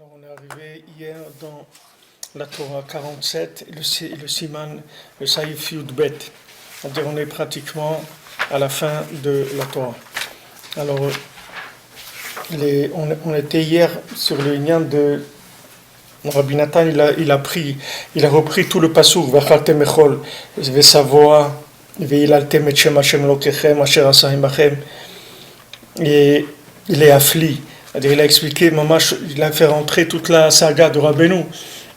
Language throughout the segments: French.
on est arrivé hier dans la Torah 47, le Siman, le Saïf Yud Bet. C'est-à-dire on est pratiquement à la fin de la Torah. Alors, on était hier sur le Inyan de Rabbi Nathan, il a repris tout le pasouk, Vachaltem echol, Vesavoa, Veilaltem et Shem Hashem Lokechem, Asher Asa Imachem. Et il est affli. C'est-à-dire, il a expliqué, Mamash, il a fait rentrer toute la saga de Rabbeinu.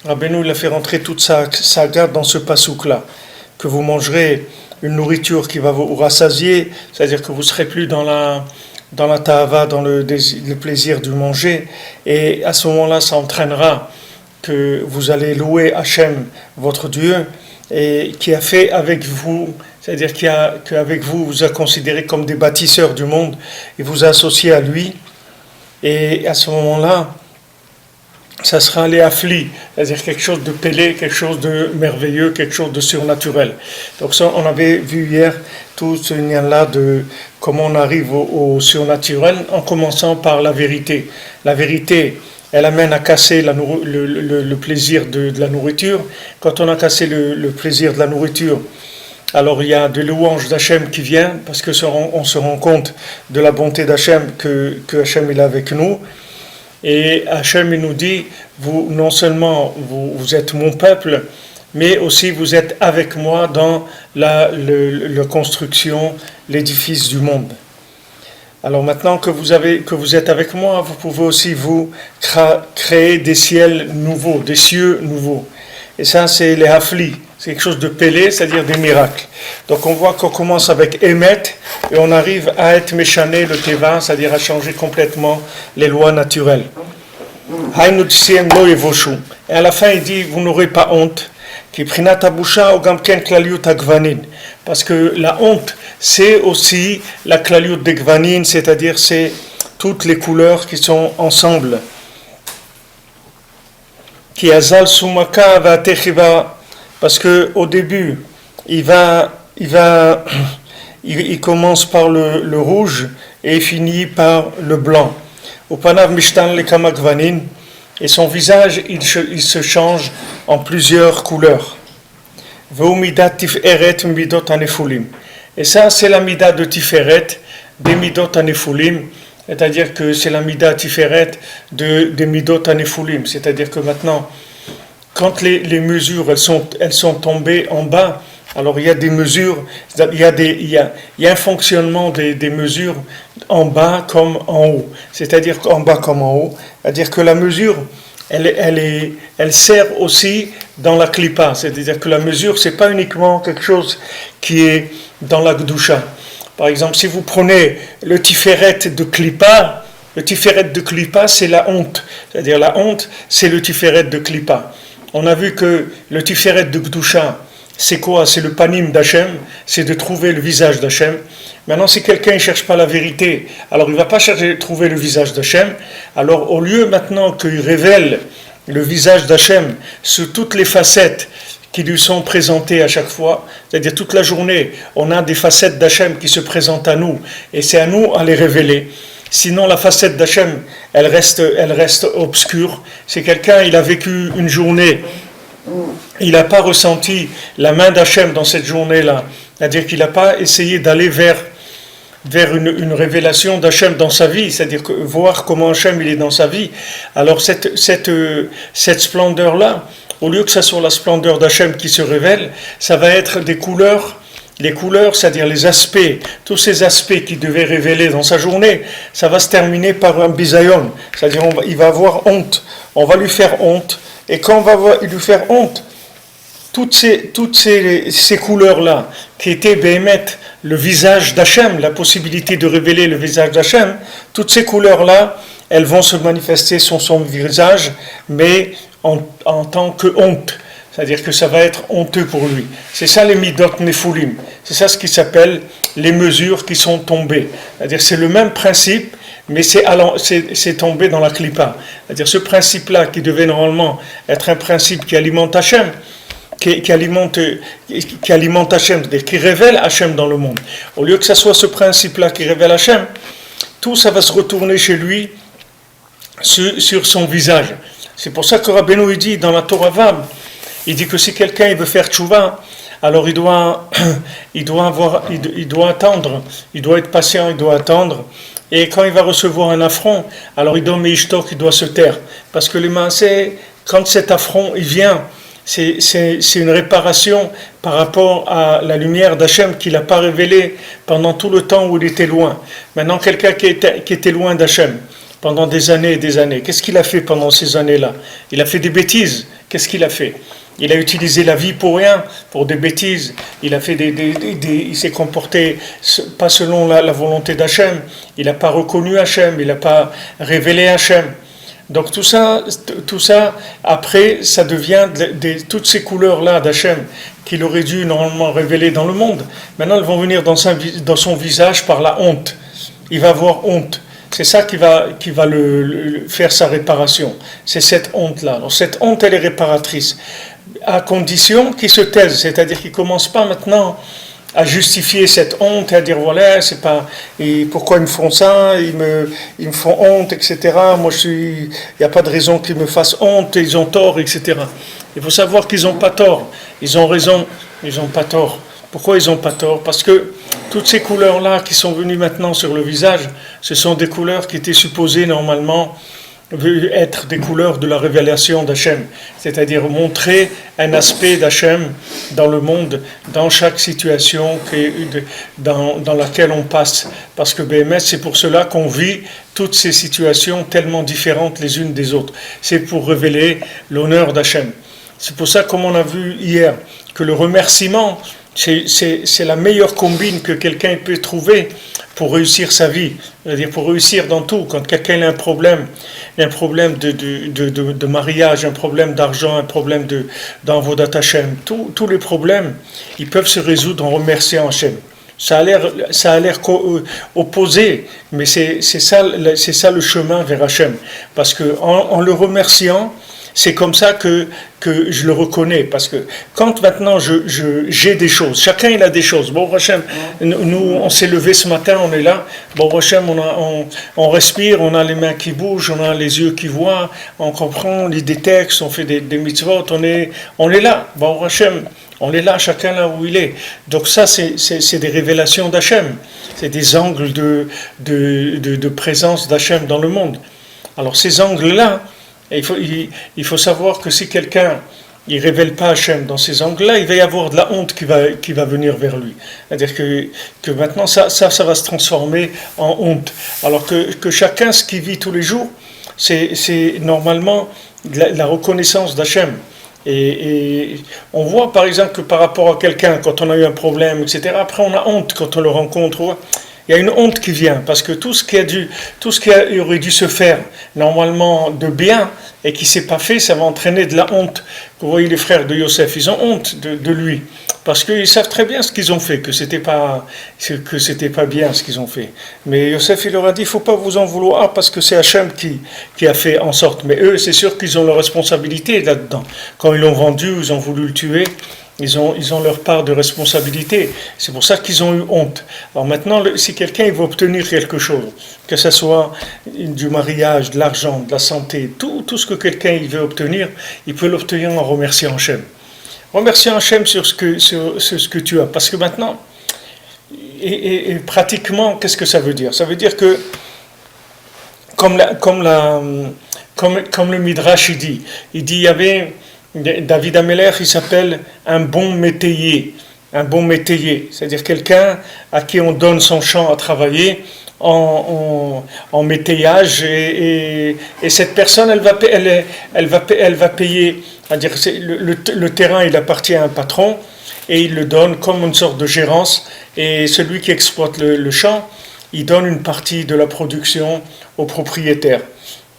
Rabbeinu, il a fait rentrer toute sa saga dans ce pasouk-là. Que vous mangerez une nourriture qui va vous rassasier, c'est-à-dire que vous ne serez plus dans la ta'ava, dans le plaisir du manger. Et à ce moment-là, ça entraînera que vous allez louer Hachem, votre Dieu, et qui a fait avec vous, c'est-à-dire qu'avec vous, vous a considéré comme des bâtisseurs du monde, et vous a associé à lui. Et à ce moment-là, ça sera les afflis, c'est-à-dire quelque chose de pélé, quelque chose de merveilleux, quelque chose de surnaturel. Donc ça, on avait vu hier tout ce lien-là de comment on arrive au surnaturel, en commençant par la vérité. La vérité, elle amène à casser le plaisir de la nourriture. Quand on a cassé le plaisir de la nourriture, alors il y a de louanges d'Hachem qui vient, parce que on se rend compte de la bonté d'Hachem, que Hachem est avec nous. Et Hachem il nous dit, vous non seulement vous êtes mon peuple, mais aussi vous êtes avec moi dans la construction, l'édifice du monde. Alors maintenant que vous êtes avec moi, vous pouvez aussi vous créer des ciels nouveaux, des cieux nouveaux. Et ça, c'est les hafli, c'est quelque chose de pélé, c'est-à-dire des miracles. Donc on voit qu'on commence avec Emet, et on arrive à être méchané, le Teva, c'est-à-dire à changer complètement les lois naturelles. Et à la fin, il dit, vous n'aurez pas honte. Parce que la honte, c'est aussi la klaliut de Gvanin, c'est-à-dire c'est toutes les couleurs qui sont ensemble. Parce que au début, il commence par le rouge et il finit par le blanc. Et son visage, il se change en plusieurs couleurs. Et ça, c'est la mida de Tiferet, des midot anefulim, c'est-à-dire que c'est la mida Tiferet des midot anefulim. C'est-à-dire que maintenant, quand les mesures elles sont tombées en bas, alors il y a des mesures, il y a un fonctionnement des mesures en bas comme en haut. C'est-à-dire qu'en bas comme en haut, c'est-à-dire que la mesure, elle sert aussi dans la klipa. C'est-à-dire que la mesure, c'est pas uniquement quelque chose qui est dans la gdusha. Par exemple, si vous prenez le tiferet de klipa, le tiferet de klipa, c'est la honte. C'est-à-dire la honte, c'est le tiferet de klipa. On a vu que le tiferet de gdusha, c'est quoi? C'est le panim d'Hachem, c'est de trouver le visage d'Hachem. Maintenant, si quelqu'un ne cherche pas la vérité, alors il ne va pas chercher à trouver le visage d'Hachem. Alors, au lieu maintenant qu'il révèle le visage d'Hachem sous toutes les facettes qui lui sont présentées à chaque fois, c'est-à-dire toute la journée, on a des facettes d'Hachem qui se présentent à nous, et c'est à nous à les révéler. Sinon, la facette d'Hachem, elle reste obscure. C'est quelqu'un, il a vécu une journée, il n'a pas ressenti la main d'Hachem dans cette journée-là. C'est-à-dire qu'il n'a pas essayé d'aller vers une révélation d'Hachem dans sa vie, c'est-à-dire voir comment Hachem il est dans sa vie. Alors cette splendeur-là, au lieu que ça soit la splendeur d'Hachem qui se révèle, ça va être des couleurs. Les couleurs, c'est-à-dire les aspects, tous ces aspects qu'il devait révéler dans sa journée, ça va se terminer par un bisayon. C'est-à-dire il va avoir honte, on va lui faire honte. Et quand on va lui faire honte, toutes ces couleurs-là, qui étaient Béhémet, le visage d'Hachem, la possibilité de révéler le visage d'Hachem, toutes ces couleurs-là, elles vont se manifester sur son visage, mais en tant que honte. C'est-à-dire que ça va être honteux pour lui. C'est ça les midot nephulim. C'est ça ce qui s'appelle les mesures qui sont tombées. C'est-à-dire c'est le même principe, mais c'est tombé dans la klipa. C'est-à-dire ce principe-là qui devait normalement être un principe qui alimente Hachem, qui alimente Hachem, c'est-à-dire qui révèle Hachem dans le monde. Au lieu que ça soit ce principe-là qui révèle Hachem, tout ça va se retourner chez lui sur son visage. C'est pour ça que Rabbeinu il dit dans la Torah Vav, il dit que si quelqu'un il veut faire tchouva, alors il doit attendre, il doit être patient, il doit attendre. Et quand il va recevoir un affront, alors il doit se taire. Parce que les maaseh, quand cet affront il vient, c'est une réparation par rapport à la lumière d'Hachem qu'il n'a pas révélée pendant tout le temps où il était loin. Maintenant, quelqu'un qui était loin d'Hachem pendant des années et des années, qu'est-ce qu'il a fait pendant ces années-là? Il a fait des bêtises. Qu'est-ce qu'il a fait? Il a utilisé la vie pour rien, pour des bêtises. Il a fait il s'est comporté pas selon la volonté d'Hachem. Il n'a pas reconnu Hachem, il n'a pas révélé Hachem. Donc tout ça, après, ça devient toutes ces couleurs-là d'Hachem qu'il aurait dû normalement révéler dans le monde. Maintenant, elles vont venir dans son visage par la honte. Il va avoir honte. C'est ça qui va faire sa réparation. C'est cette honte-là. Alors cette honte, elle est réparatrice. À condition qu'il se taise, c'est-à-dire qu'il ne commence pas maintenant à justifier cette honte, à dire voilà, c'est pas, et pourquoi ils me font ça, ils me font honte, etc. Moi, il n'y a pas de raison qu'ils me fassent honte, ils ont tort, etc. Il faut savoir qu'ils n'ont pas tort, ils ont raison, ils n'ont pas tort. Pourquoi ils n'ont pas tort? Parce que toutes ces couleurs-là qui sont venues maintenant sur le visage, ce sont des couleurs qui étaient supposées normalement être des couleurs de la révélation d'Hachem, c'est-à-dire montrer un aspect d'Hachem dans le monde, dans chaque situation dans laquelle on passe. Parce que BMS, c'est pour cela qu'on vit toutes ces situations tellement différentes les unes des autres. C'est pour révéler l'honneur d'Hachem. C'est pour ça, comme on a vu hier, que le remerciement, c'est la meilleure combine que quelqu'un peut trouver pour réussir sa vie, c'est-à-dire pour réussir dans tout. Quand quelqu'un a un problème de mariage, un problème d'argent, un problème d'envodat Hachem, tous les problèmes, ils peuvent se résoudre en remerciant Hachem. Ça a l'air opposé, mais c'est ça le chemin vers Hachem. Parce que en le remerciant, c'est comme ça que je le reconnais, parce que quand maintenant j'ai des choses, chacun il a des choses. Bon Hachem, nous on s'est levé ce matin, on est là. Bon Hachem, on respire, on a les mains qui bougent, on a les yeux qui voient, on comprend, on lit des textes, on fait des mitzvot, on est là. Bon Hachem, on est là, chacun là où il est. Donc ça c'est des révélations d'Hachem, c'est des angles de présence d'Hachem dans le monde. Alors ces angles là, il faut savoir que si quelqu'un ne révèle pas Hachem dans ces angles-là, il va y avoir de la honte qui va venir vers lui. C'est-à-dire que maintenant, ça va se transformer en honte. Alors que chacun, ce qu'il vit tous les jours, c'est normalement la reconnaissance d'Hachem. Et on voit par exemple que par rapport à quelqu'un, quand on a eu un problème, etc., après on a honte quand on le rencontre. Il y a une honte qui vient, parce que tout ce qui aurait dû se faire normalement de bien et qui ne s'est pas fait, ça va entraîner de la honte. Vous voyez les frères de Yosef, ils ont honte de lui, parce qu'ils savent très bien ce qu'ils ont fait, que c'était pas bien ce qu'ils ont fait. Mais Yosef, il leur a dit, il ne faut pas vous en vouloir, parce que c'est Hachem qui a fait en sorte. Mais eux, c'est sûr qu'ils ont leur responsabilité là-dedans. Quand ils l'ont vendu, ils ont voulu le tuer. Ils ont leur part de responsabilité. C'est pour ça qu'ils ont eu honte. Alors maintenant, si quelqu'un veut obtenir quelque chose, que ce soit du mariage, de l'argent, de la santé, tout ce que quelqu'un veut obtenir, il peut l'obtenir en remerciant Hachem. Remerciant Hachem sur ce que tu as. Parce que maintenant, et pratiquement, qu'est-ce que ça veut dire? Ça veut dire que, comme le Midrash il dit, il y avait David Ameler, il s'appelle un bon métayer, c'est-à-dire quelqu'un à qui on donne son champ à travailler en métayage et cette personne elle va payer, c'est-à-dire le terrain il appartient à un patron et il le donne comme une sorte de gérance et celui qui exploite le champ il donne une partie de la production au propriétaire.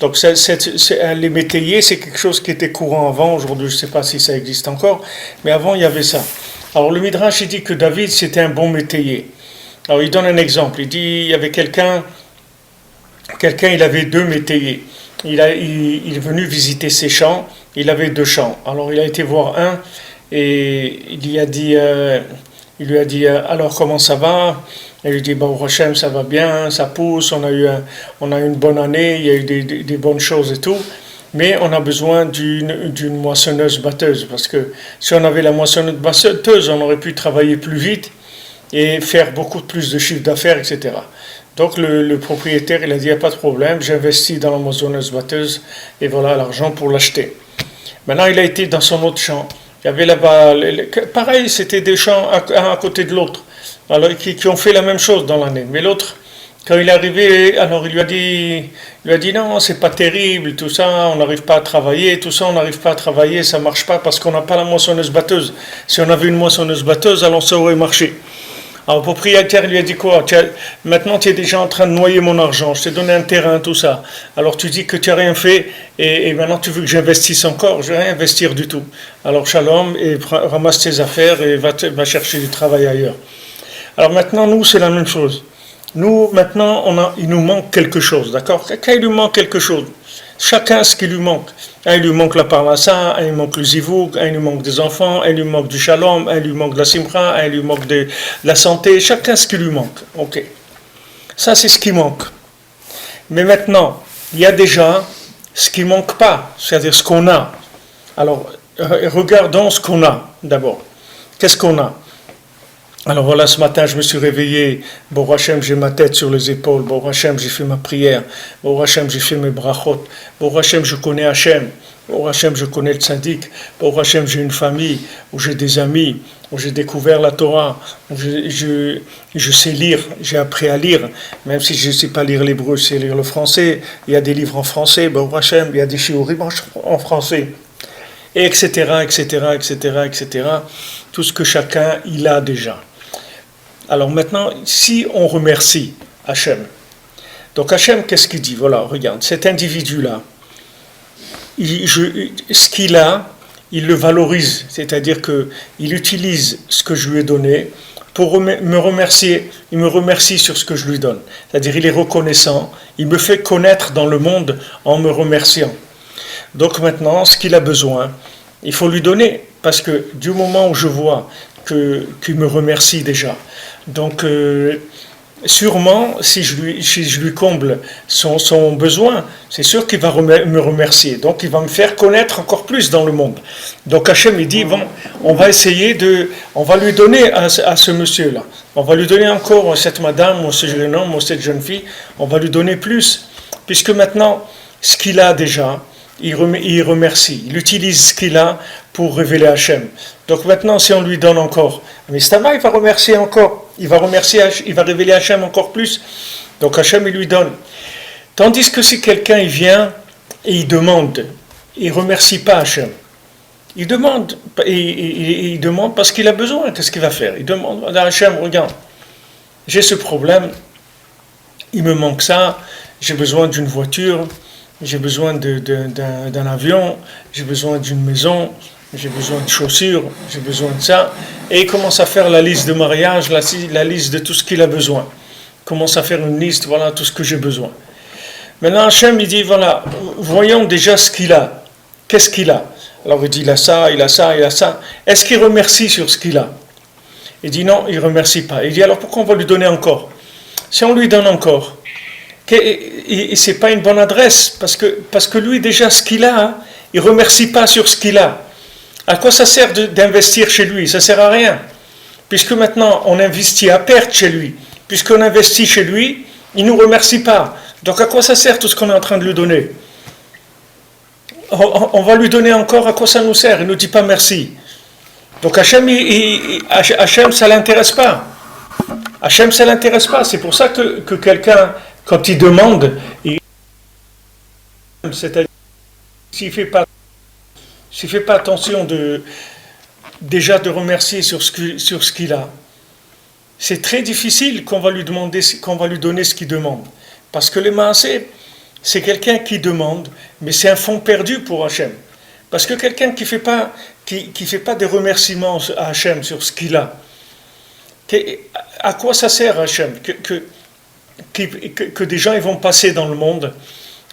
Donc les métayers, c'est quelque chose qui était courant avant. Aujourd'hui, je ne sais pas si ça existe encore, mais avant, il y avait ça. Alors le Midrash, il dit que David, c'était un bon métayer. Alors il donne un exemple. Il dit, il y avait quelqu'un, il avait deux métayers. Il est venu visiter ses champs. Il avait deux champs. Alors il a été voir un et il lui a dit alors comment ça va? Il lui dit Baruch Hashem, ça va bien, ça pousse, on a eu une bonne année, il y a eu des bonnes choses et tout. Mais on a besoin d'une moissonneuse batteuse parce que si on avait la moissonneuse batteuse, on aurait pu travailler plus vite et faire beaucoup plus de chiffre d'affaires, etc. Donc le propriétaire, il a dit, il n'y a pas de problème, j'investis dans la moissonneuse batteuse et voilà l'argent pour l'acheter. Maintenant, il a été dans son autre champ. Il y avait là-bas, pareil, c'était des champs un à côté de l'autre, alors qui ont fait la même chose dans l'année. Mais l'autre, quand il est arrivé, alors il lui a dit non, c'est pas terrible, tout ça, on n'arrive pas à travailler, tout ça, on n'arrive pas à travailler, ça marche pas parce qu'on n'a pas la moissonneuse batteuse. Si on avait une moissonneuse batteuse, alors ça aurait marché. Alors le propriétaire lui a dit quoi? Maintenant tu es déjà en train de noyer mon argent, je t'ai donné un terrain, tout ça. Alors tu dis que tu n'as rien fait et maintenant tu veux que j'investisse encore? Je ne vais rien investir du tout. Alors shalom, et ramasse tes affaires et va chercher du travail ailleurs. Alors maintenant nous c'est la même chose. Nous maintenant il nous manque quelque chose, d'accord? Quand il lui manque quelque chose, chacun ce qui lui manque. Un, il lui manque la parnassa, un, il lui manque le zivouk, un, il lui manque des enfants, un, il lui manque du shalom, un, il lui manque de la simcha, un, il lui manque de la santé. Chacun ce qui lui manque. Ok. Ça, c'est ce qui manque. Mais maintenant, il y a déjà ce qui ne manque pas, c'est-à-dire ce qu'on a. Alors, regardons ce qu'on a d'abord. Qu'est-ce qu'on a? Alors voilà, ce matin, je me suis réveillé. Bon Hachem, j'ai ma tête sur les épaules. Bon Hachem, j'ai fait ma prière. Bon Hachem, j'ai fait mes brachot. Bon Hachem, je connais Hachem. Bon Hachem, je connais le tzaddik. Bon Hachem, j'ai une famille, où j'ai des amis, où j'ai découvert la Torah, où je sais lire, j'ai appris à lire. Même si je ne sais pas lire l'hébreu, je sais lire le français. Il y a des livres en français. Bon Hachem, il y a des shiurim en français. Et etc., etc., etc., etc. Tout ce que chacun, il a déjà. Alors maintenant, si on remercie Hachem, donc Hachem, qu'est-ce qu'il dit? Voilà, regarde, cet individu-là, ce qu'il a, il le valorise, c'est-à-dire qu'il utilise ce que je lui ai donné pour me remercier, il me remercie sur ce que je lui donne. C'est-à-dire il est reconnaissant, il me fait connaître dans le monde en me remerciant. Donc maintenant, ce qu'il a besoin, il faut lui donner, parce que du moment où je vois qu'il me remercie déjà, donc sûrement si je lui comble son besoin, c'est sûr qu'il va me remercier, donc il va me faire connaître encore plus dans le monde. Donc Hachem il dit, bon, on va lui donner à ce monsieur-là, on va lui donner encore cette madame, ou ce jeune homme, ou cette jeune fille, on va lui donner plus, puisque maintenant, ce qu'il a déjà, il remercie, il utilise ce qu'il a pour révéler Hachem. Donc maintenant, si on lui donne encore, mais Stama, il va remercier encore, il va révéler Hachem encore plus. Donc Hachem, il lui donne. Tandis que si quelqu'un il vient et il demande, il ne remercie pas Hachem. Il demande parce qu'il a besoin, qu'est-ce qu'il va faire? Il demande à Hachem, regarde, j'ai ce problème, il me manque ça, j'ai besoin d'une voiture, j'ai besoin d'un avion, j'ai besoin d'une maison, j'ai besoin de chaussures, j'ai besoin de ça. Et il commence à faire la liste de mariage, la liste de tout ce qu'il a besoin. Il commence à faire une liste, voilà tout ce que j'ai besoin. Maintenant Hachem, il dit, voilà, voyons déjà ce qu'il a. Qu'est-ce qu'il a? Alors il dit, il a ça, il a ça, il a ça. Est-ce qu'il remercie sur ce qu'il a? Il dit non, il ne remercie pas. Il dit, alors pourquoi on va lui donner encore? Si on lui donne encore, et c'est pas une bonne adresse, parce que lui déjà ce qu'il a, il ne remercie pas sur ce qu'il a. À quoi ça sert d'investir chez lui? Ça ne sert à rien. Puisque maintenant on investit à perte chez lui, puisqu'on investit chez lui, il ne nous remercie pas. Donc à quoi ça sert tout ce qu'on est en train de lui donner? On va lui donner encore, à quoi ça nous sert? Il ne nous dit pas merci. Donc Hachem, Hachem ça ne l'intéresse pas. Hachem ça ne l'intéresse pas. C'est pour ça que quelqu'un, quand il demande, c'est-à-dire s'il ne fait pas attention déjà de remercier sur ce qu'il a, c'est très difficile qu'on va lui donner ce qu'il demande. Parce que les maasés, c'est quelqu'un qui demande, mais c'est un fonds perdu pour Hachem. Parce que quelqu'un qui fait pas des remerciements à Hachem sur ce qu'il a, à quoi ça sert Hachem que des gens ils vont passer dans le monde,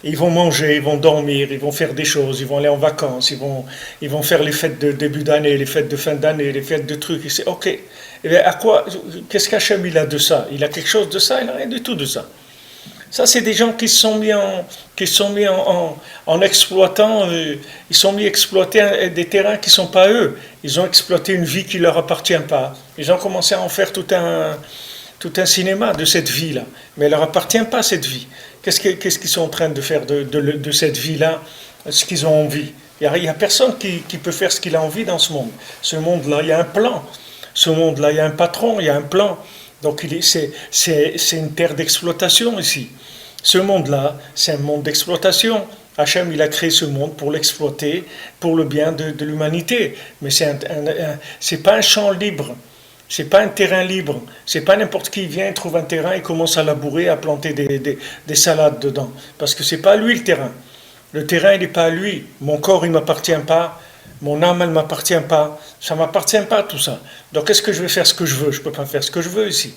ils vont manger, ils vont dormir, ils vont faire des choses, ils vont aller en vacances, ils vont faire les fêtes de début d'année, les fêtes de fin d'année, les fêtes de trucs. Et c'est ok. Et bien, à quoi, qu'est-ce qu'Hachem il a de ça? Il a quelque chose de ça? Il n'a rien du tout de ça. Ça, c'est des gens qui se sont mis en exploitant, ils sont mis à exploiter des terrains qui ne sont pas eux. Ils ont exploité une vie qui ne leur appartient pas. Ils ont commencé à en faire tout un cinéma de cette vie-là. Mais elle ne leur appartient pas, cette vie. Qu'est-ce qu'ils sont en train de faire de cette vie-là, ce qu'ils ont envie? Il n'y a personne qui peut faire ce qu'il a envie dans ce monde. Ce monde-là, il y a un plan. Ce monde-là, il y a un patron, il y a un plan. Donc c'est une terre d'exploitation ici. Ce monde-là, c'est un monde d'exploitation. Hachem, il a créé ce monde pour l'exploiter, pour le bien de l'humanité. Mais c'est pas un champ libre. C'est pas un terrain libre. C'est pas n'importe qui vient, trouve un terrain et commence à labourer, à planter des salades dedans. Parce que c'est pas à lui le terrain. Le terrain, il n'est pas à lui. Mon corps, il m'appartient pas. Mon âme, elle ne m'appartient pas. Ça ne m'appartient pas, tout ça. Donc, est-ce que je vais faire ce que je veux? Je ne peux pas faire ce que je veux ici.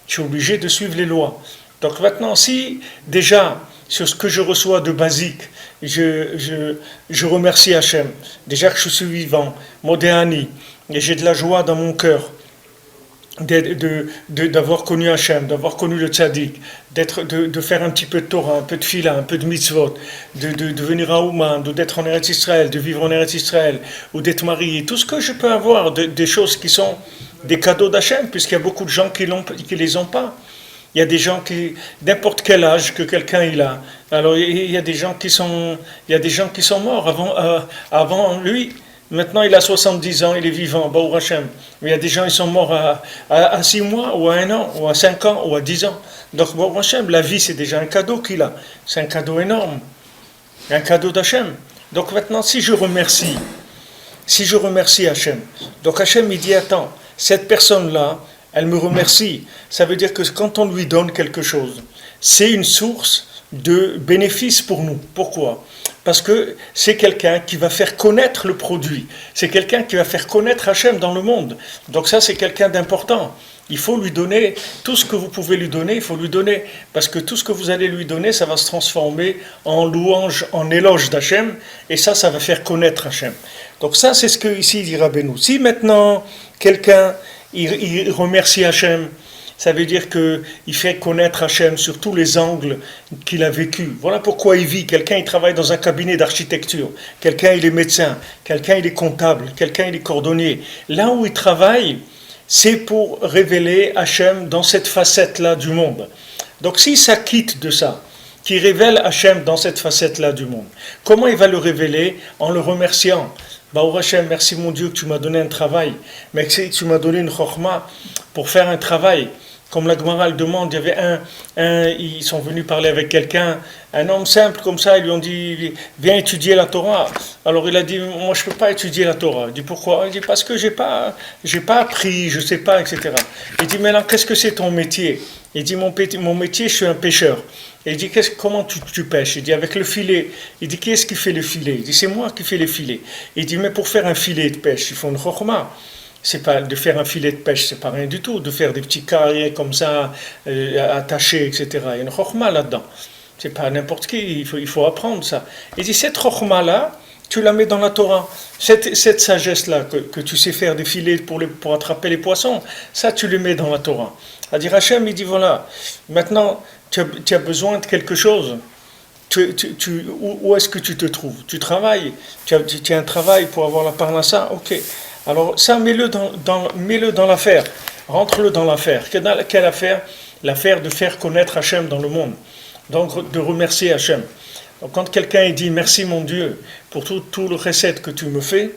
Je suis obligé de suivre les lois. Donc, maintenant, si déjà, sur ce que je reçois de basique, je remercie Hachem. Déjà que je suis vivant, Modéani, et j'ai de la joie dans mon cœur d'avoir connu Hachem, d'avoir connu le tzaddik, de faire un petit peu de Torah, un peu de Fila, un peu de mitzvot, de venir à Ouman, d'être en Eretz Israël, de vivre en Eretz Israël, ou d'être marié, tout ce que je peux avoir, des choses qui sont des cadeaux d'Hachem, puisqu'il y a beaucoup de gens qui les ont pas. Il y a des gens n'importe quel âge que quelqu'un il a. Alors il y a des gens qui sont morts avant lui. Maintenant, il a 70 ans, il est vivant, Baruch Hashem. Mais il y a des gens, ils sont morts à 6 mois, ou à 1 an, ou à 5 ans, ou à 10 ans. Donc, Baruch Hashem, la vie, c'est déjà un cadeau qu'il a. C'est un cadeau énorme. Un cadeau d'Hachem. Donc maintenant, si je remercie Hachem, donc Hachem, il dit, attends, cette personne-là, elle me remercie. Ça veut dire que quand on lui donne quelque chose, c'est une source de bénéfice pour nous. Pourquoi ? Parce que c'est quelqu'un qui va faire connaître le produit. C'est quelqu'un qui va faire connaître Hachem dans le monde. Donc ça, c'est quelqu'un d'important. Il faut lui donner tout ce que vous pouvez lui donner, il faut lui donner. Parce que tout ce que vous allez lui donner, ça va se transformer en louange, en éloge d'Hachem. Et ça va faire connaître Hachem. Donc ça, c'est ce que ici dit Rabbeinu. Si maintenant, quelqu'un, il remercie Hachem, ça veut dire qu'il fait connaître Hachem sur tous les angles qu'il a vécu. Voilà pourquoi il vit. Quelqu'un, il travaille dans un cabinet d'architecture. Quelqu'un, il est médecin. Quelqu'un, il est comptable. Quelqu'un, il est cordonnier. Là où il travaille, c'est pour révéler Hachem dans cette facette-là du monde. Donc s'il s'acquitte de ça, qu'il révèle Hachem dans cette facette-là du monde, comment il va le révéler? En le remerciant. Baruch Hachem, merci mon Dieu que tu m'as donné un travail. Merci que tu m'as donné une chokhma pour faire un travail. Comme la Gemara le demande, il y avait ils sont venus parler avec quelqu'un, un homme simple comme ça, ils lui ont dit, viens étudier la Torah. Alors il a dit, moi je ne peux pas étudier la Torah. Il dit, pourquoi? Il dit, parce que j'ai pas appris, je ne sais pas, etc. Il dit, mais alors qu'est-ce que c'est ton métier? Il dit, mon métier, je suis un pêcheur. Et il dit, comment tu pêches? Il dit, avec le filet. Il dit, qui est-ce qui fait le filet? Il dit, c'est moi qui fais les filets. Il dit, mais pour faire un filet de pêche, il faut une chokhma. C'est pas de faire un filet de pêche, c'est pas rien du tout. De faire des petits carrés comme ça, attachés, etc. Il y a une chokhma là-dedans. C'est pas n'importe qui, il faut apprendre ça. Il dit, cette chokhma-là, tu la mets dans la Torah. Cette sagesse-là, que tu sais faire des filets pour attraper les poissons, ça, tu le mets dans la Torah. C'est-à-dire, Hachem, il dit, voilà, maintenant, tu as besoin de quelque chose. Où est-ce que tu te trouves? Tu travailles, tu as un travail pour avoir la parnassa, ok. Alors ça, mets-le dans l'affaire, rentre-le dans l'affaire. Quelle affaire? L'affaire de faire connaître Hachem dans le monde, donc de remercier Hachem. Donc quand quelqu'un dit merci mon Dieu pour tout le recette que tu me fais,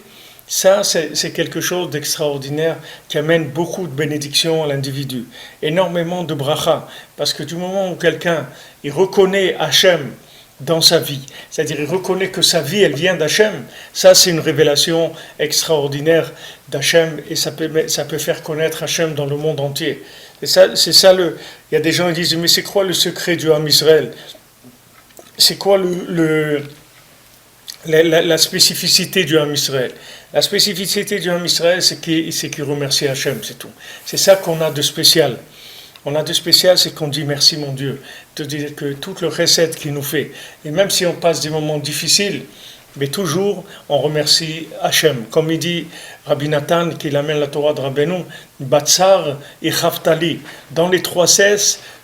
ça c'est quelque chose d'extraordinaire qui amène beaucoup de bénédictions à l'individu, énormément de bracha, parce que du moment où quelqu'un il reconnaît Hachem dans sa vie, c'est-à-dire il reconnaît que sa vie elle vient d'Hachem, ça c'est une révélation extraordinaire d'Hachem et ça peut faire connaître Hachem dans le monde entier. Et ça, il y a des gens qui disent mais c'est quoi le secret du Ham Israël? c'est quoi la spécificité du Ham Israël? La spécificité du Ham Israël, c'est qu'il remercie Hachem, c'est tout. C'est ça qu'on a de spécial. On a de spécial, c'est qu'on dit merci mon Dieu. De dire que toute le recette qu'il nous fait, et même si on passe des moments difficiles, mais toujours on remercie Hachem. Comme il dit Rabbi Nathan, qui amène la Torah de Rabbeinu, Batsar et Chaftali. Dans les 3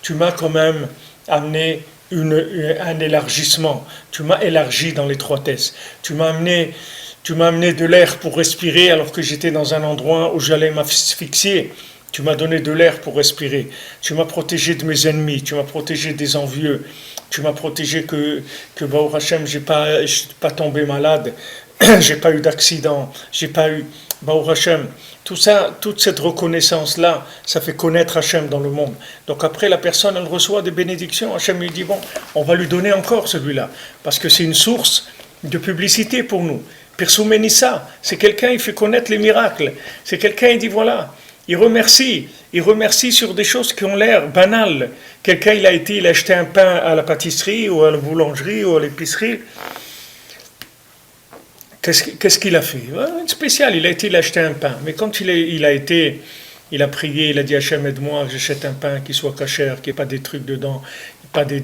tu m'as quand même amené un élargissement. Tu m'as élargi dans les 3 tests. Tu m'as amené de l'air pour respirer alors que j'étais dans un endroit où j'allais m'asphyxier. Tu m'as donné de l'air pour respirer. Tu m'as protégé de mes ennemis. Tu m'as protégé des envieux. Tu m'as protégé que Baruch Hashem, je suis pas tombé malade. J'ai pas eu d'accident. J'ai pas eu Baruch Hashem. Tout ça, toute cette reconnaissance-là, ça fait connaître Hachem dans le monde. Donc après, la personne, elle reçoit des bénédictions. Hachem lui dit, bon, on va lui donner encore celui-là. Parce que c'est une source de publicité pour nous. Pirsoumenissa, c'est quelqu'un, il fait connaître les miracles. C'est quelqu'un, il dit, voilà, il remercie sur des choses qui ont l'air banales. Quelqu'un, il a acheté un pain à la pâtisserie, ou à la boulangerie, ou à l'épicerie. Qu'est-ce qu'il a fait? Une spéciale, il a acheté un pain. Mais quand il a prié, il a dit Hachem, aide-moi, que j'achète un pain qui soit cachère, qui n'ait pas des trucs dedans, pas des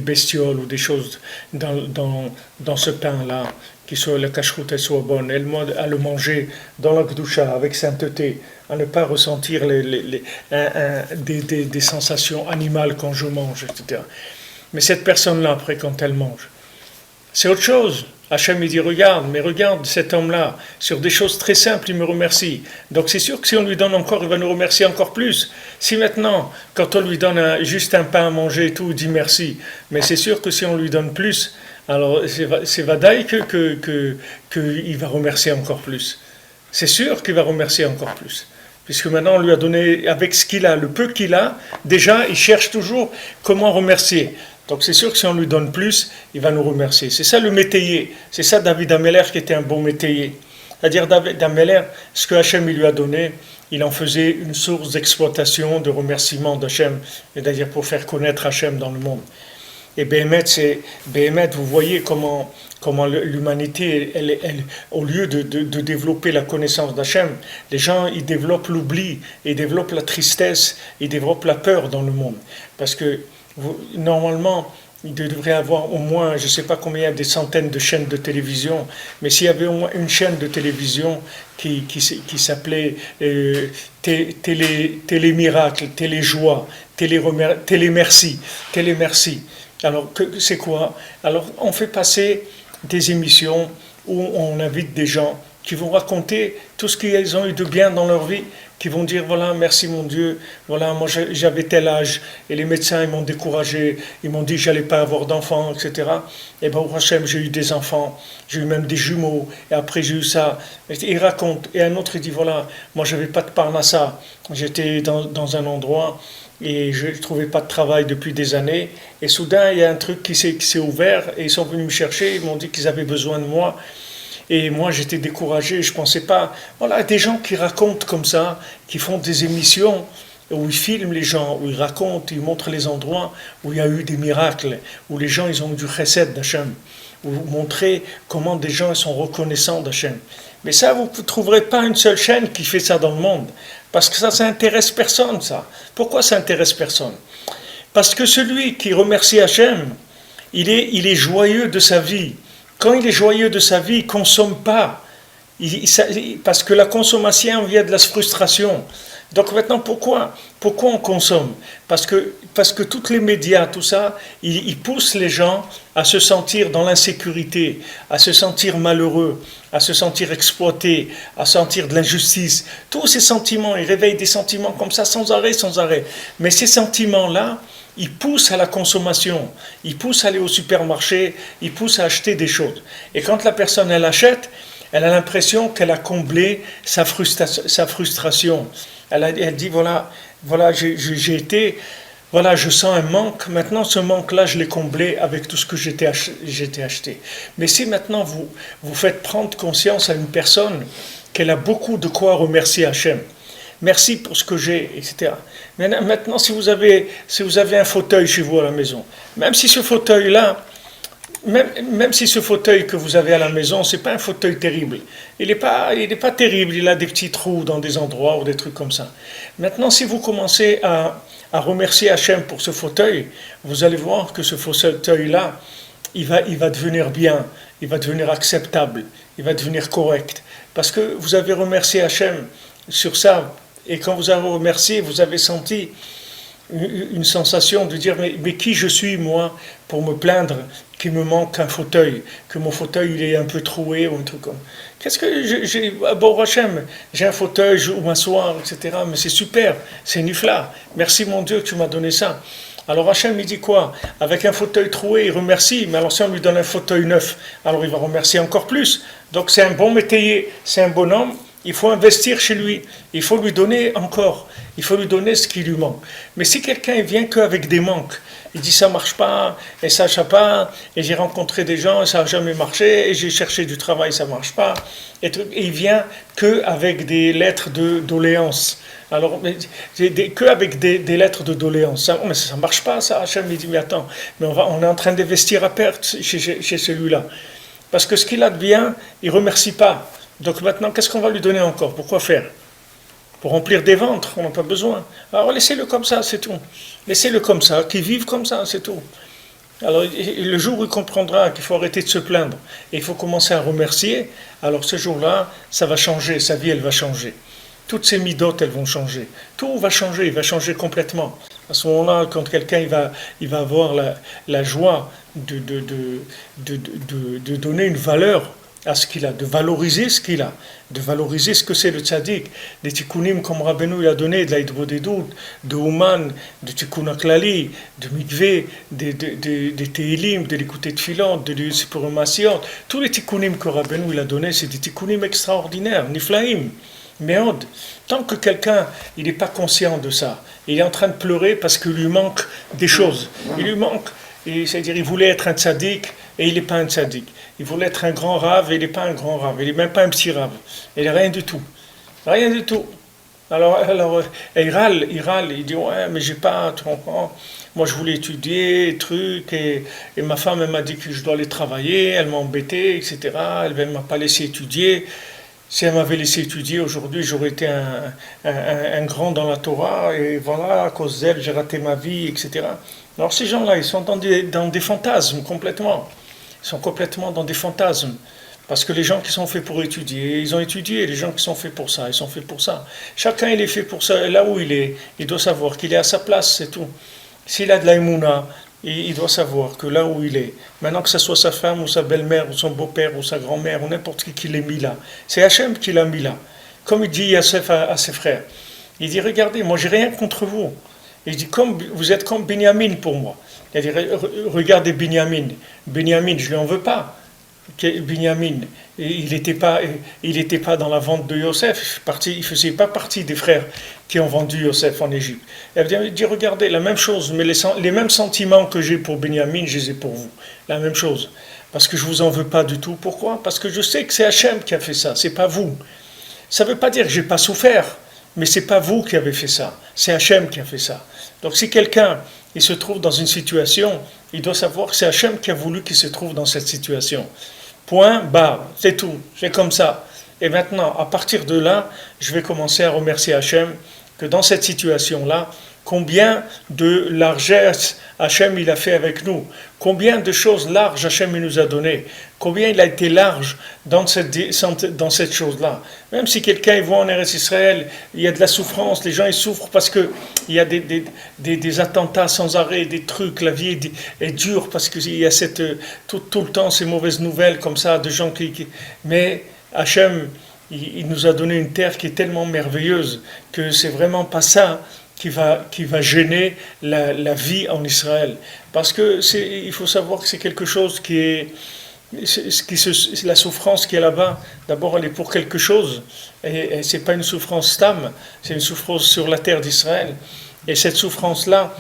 bestioles ou des choses dans ce pain-là, que la cacheroute elle soit bonne. Aide-moi à le manger dans la Gdoucha, avec sainteté, à ne pas ressentir des sensations animales quand je mange, etc. Mais cette personne-là, après, quand elle mange, c'est autre chose. Hachem il dit regarde cet homme-là, sur des choses très simples, il me remercie. Donc c'est sûr que si on lui donne encore, il va nous remercier encore plus. Si maintenant, quand on lui donne juste un pain à manger et tout, il dit merci. Mais c'est sûr que si on lui donne plus, alors c'est vadaï qu'il va remercier encore plus. C'est sûr qu'il va remercier encore plus. Puisque maintenant on lui a donné, avec ce qu'il a, le peu qu'il a, déjà il cherche toujours comment remercier. Donc c'est sûr que si on lui donne plus, il va nous remercier. C'est ça le métayer. C'est ça David Ameller qui était un bon métayer. C'est-à-dire David Ameller, ce que Hachem il lui a donné, il en faisait une source d'exploitation, de remerciement d'Hachem, c'est-à-dire pour faire connaître Hachem dans le monde. Et Béhémet, vous voyez comment l'humanité, au lieu de développer la connaissance d'Hachem, les gens, ils développent l'oubli, ils développent la tristesse, ils développent la peur dans le monde. Parce que normalement, il devrait y avoir au moins, je ne sais pas combien, il y a des centaines de chaînes de télévision, mais s'il y avait au moins une chaîne de télévision qui s'appelait Télé Miracle, Télé Joie, Télé Merci. Alors, c'est quoi? Alors, on fait passer des émissions où on invite des gens qui vont raconter tout ce qu'ils ont eu de bien dans leur vie, qui vont dire, voilà, merci mon Dieu, voilà, moi j'avais tel âge, et les médecins, ils m'ont découragé, ils m'ont dit que j'allais pas avoir d'enfants, etc. Et ben, au Hachem, j'ai eu des enfants, j'ai eu même des jumeaux, et après j'ai eu ça. Et il raconte, et un autre, il dit, voilà, moi j'avais pas de parnassa, j'étais dans un endroit, et je ne trouvais pas de travail depuis des années, et soudain, il y a un truc qui s'est ouvert, et ils sont venus me chercher, ils m'ont dit qu'ils avaient besoin de moi, et moi, j'étais découragé, je ne pensais pas. Voilà, des gens qui racontent comme ça, qui font des émissions où ils filment les gens, où ils racontent, ils montrent les endroits où il y a eu des miracles, où les gens ils ont eu du chesed d'Hachem, où montrer comment des gens sont reconnaissants d'Hachem. Mais ça, vous ne trouverez pas une seule chaîne qui fait ça dans le monde, parce que ça intéresse personne, ça. Pourquoi ça intéresse personne? Parce que celui qui remercie Hachem, il est joyeux de sa vie. Quand il est joyeux de sa vie, il ne consomme pas. Parce que la consommation vient de la frustration. Donc maintenant, pourquoi on consomme? Parce que tous les médias, tout ça, ils poussent les gens à se sentir dans l'insécurité, à se sentir malheureux, à se sentir exploité, à sentir de l'injustice. Tous ces sentiments, ils réveillent des sentiments comme ça sans arrêt. Mais ces sentiments-là, ils poussent à la consommation, ils poussent à aller au supermarché, ils poussent à acheter des choses. Et quand la personne, elle achète, elle a l'impression qu'elle a comblé sa frustration. Elle dit, voilà, j'ai été, voilà, je sens un manque, maintenant ce manque-là, je l'ai comblé avec tout ce que j'étais acheté. Mais si maintenant vous faites prendre conscience à une personne qu'elle a beaucoup de quoi remercier Hachem, merci pour ce que j'ai, etc. Maintenant, si vous avez un fauteuil chez vous à la maison, même si ce fauteuil-là, même si ce fauteuil que vous avez à la maison, c'est pas un fauteuil terrible. Il est pas terrible, il a des petits trous dans des endroits ou des trucs comme ça. Maintenant, si vous commencez à remercier Hachem pour ce fauteuil, vous allez voir que ce fauteuil-là, il va devenir bien, il va devenir acceptable, il va devenir correct. Parce que vous avez remercié Hachem sur ça, et quand vous avez remercié, vous avez senti une sensation de dire mais qui je suis moi pour me plaindre qu'il me manque un fauteuil, que mon fauteuil il est un peu troué ou un truc comme qu'est-ce que j'ai bon Hachem, j'ai un fauteuil où m'asseoir etc mais c'est super, c'est nifla, merci mon Dieu que tu m'as donné ça. Alors Hachem il dit quoi? Avec un fauteuil troué il remercie, mais alors si on lui donne un fauteuil neuf alors il va remercier encore plus. Donc c'est un bon métayer, c'est un bon homme. Il faut investir chez lui, il faut lui donner encore, il faut lui donner ce qui lui manque. Mais si quelqu'un vient qu'avec des manques, il dit ça marche pas, et ça marche pas, et j'ai rencontré des gens, et ça n'a jamais marché, et j'ai cherché du travail, ça marche pas, et il vient qu'avec des lettres de doléances. Alors, qu'avec des lettres de doléances. Ça, mais ça marche pas, ça. Hachem il dit, mais attends, mais on est en train d'investir à perte chez celui-là. Parce que ce qu'il a de bien, il remercie pas. Donc maintenant, qu'est-ce qu'on va lui donner encore? Pourquoi faire? Pour remplir des ventres, on n'a pas besoin. Alors laissez-le comme ça, c'est tout. Laissez-le comme ça, qu'il vive comme ça, c'est tout. Alors le jour où il comprendra qu'il faut arrêter de se plaindre et il faut commencer à remercier, alors ce jour-là, ça va changer, sa vie, elle va changer. Toutes ces midotes, elles vont changer. Tout va changer, il va changer complètement. À ce moment-là, quand quelqu'un il va avoir la joie de donner une valeur à ce qu'il a, de valoriser ce qu'il a, de valoriser ce que c'est le tzaddik, des tikkunim comme Rabbeinu il a donné, de la hidrodédout, de Ouman, de tikkun aklali, de mikvé, des teilim, de l'écouter de filant, de l'isipurimation, tous les tikkunim que Rabbeinu il a donné, c'est des tikkunim extraordinaires, niflaim, meod. Tant que quelqu'un il n'est pas conscient de ça, il est en train de pleurer parce qu'il lui manque des choses, il lui manque, c'est-à-dire il voulait être un tzaddik et il n'est pas un tzaddik. Il voulait être un grand rave et il n'est pas un grand rave. Il n'est même pas un petit rave. Il n'est rien du tout. Rien du tout. Alors il râle, il dit ouais, mais j'ai pas, tu comprends. Moi je voulais étudier, truc, et ma femme elle m'a dit que je dois aller travailler, elle m'a embêté, etc. Elle ne m'a pas laissé étudier. Si elle m'avait laissé étudier aujourd'hui, j'aurais été un grand dans la Torah, et voilà, à cause d'elle, j'ai raté ma vie, etc. Alors ces gens-là, ils sont dans des fantasmes complètement. Ils sont complètement dans des fantasmes. Parce que les gens qui sont faits pour étudier, ils ont étudié. Les gens qui sont faits pour ça, ils sont faits pour ça. Chacun, il est fait pour ça. Là où il est, il doit savoir qu'il est à sa place, c'est tout. S'il a de l'aïmouna, il doit savoir que là où il est, maintenant que ce soit sa femme ou sa belle-mère ou son beau-père ou sa grand-mère ou n'importe qui l'ait mis là, c'est Hachem qui l'a mis là. Comme il dit Yosef à ses frères. Il dit, regardez, moi j'ai rien contre vous. Il dit, vous êtes comme Binyamin pour moi. Il dit, regardez Binyamin. Binyamin, je ne lui en veux pas. Binyamin, il n'était pas dans la vente de Yosef. Il ne faisait pas partie des frères qui ont vendu Yosef en Égypte. Il dit, regardez, la même chose, mais les mêmes sentiments que j'ai pour Binyamin, je les ai pour vous. La même chose. Parce que je ne vous en veux pas du tout. Pourquoi? Parce que je sais que c'est Hachem qui a fait ça, c'est pas vous. Ça ne veut pas dire que je n'ai pas souffert. Mais ce n'est pas vous qui avez fait ça, c'est Hachem qui a fait ça. Donc si quelqu'un il se trouve dans une situation, il doit savoir que c'est Hachem qui a voulu qu'il se trouve dans cette situation. Point, barre, c'est tout, c'est comme ça. Et maintenant, à partir de là, je vais commencer à remercier Hachem que dans cette situation-là, combien de largesse Hachem il a fait avec nous, combien de choses larges Hachem il nous a donné, combien il a été large dans cette chose-là. Même si quelqu'un voit en Eretz Israël, il y a de la souffrance, les gens ils souffrent parce qu'il y a des attentats sans arrêt, des trucs, la vie est dure parce qu'il y a tout le temps ces mauvaises nouvelles comme ça, de gens mais Hachem, il nous a donné une terre qui est tellement merveilleuse que c'est vraiment pas ça qui va gêner la vie en Israël. Parce que il faut savoir que c'est quelque chose la souffrance qui est là-bas, d'abord elle est pour quelque chose, et c'est pas une souffrance stam, c'est une souffrance sur la terre d'Israël. Et cette souffrance-là,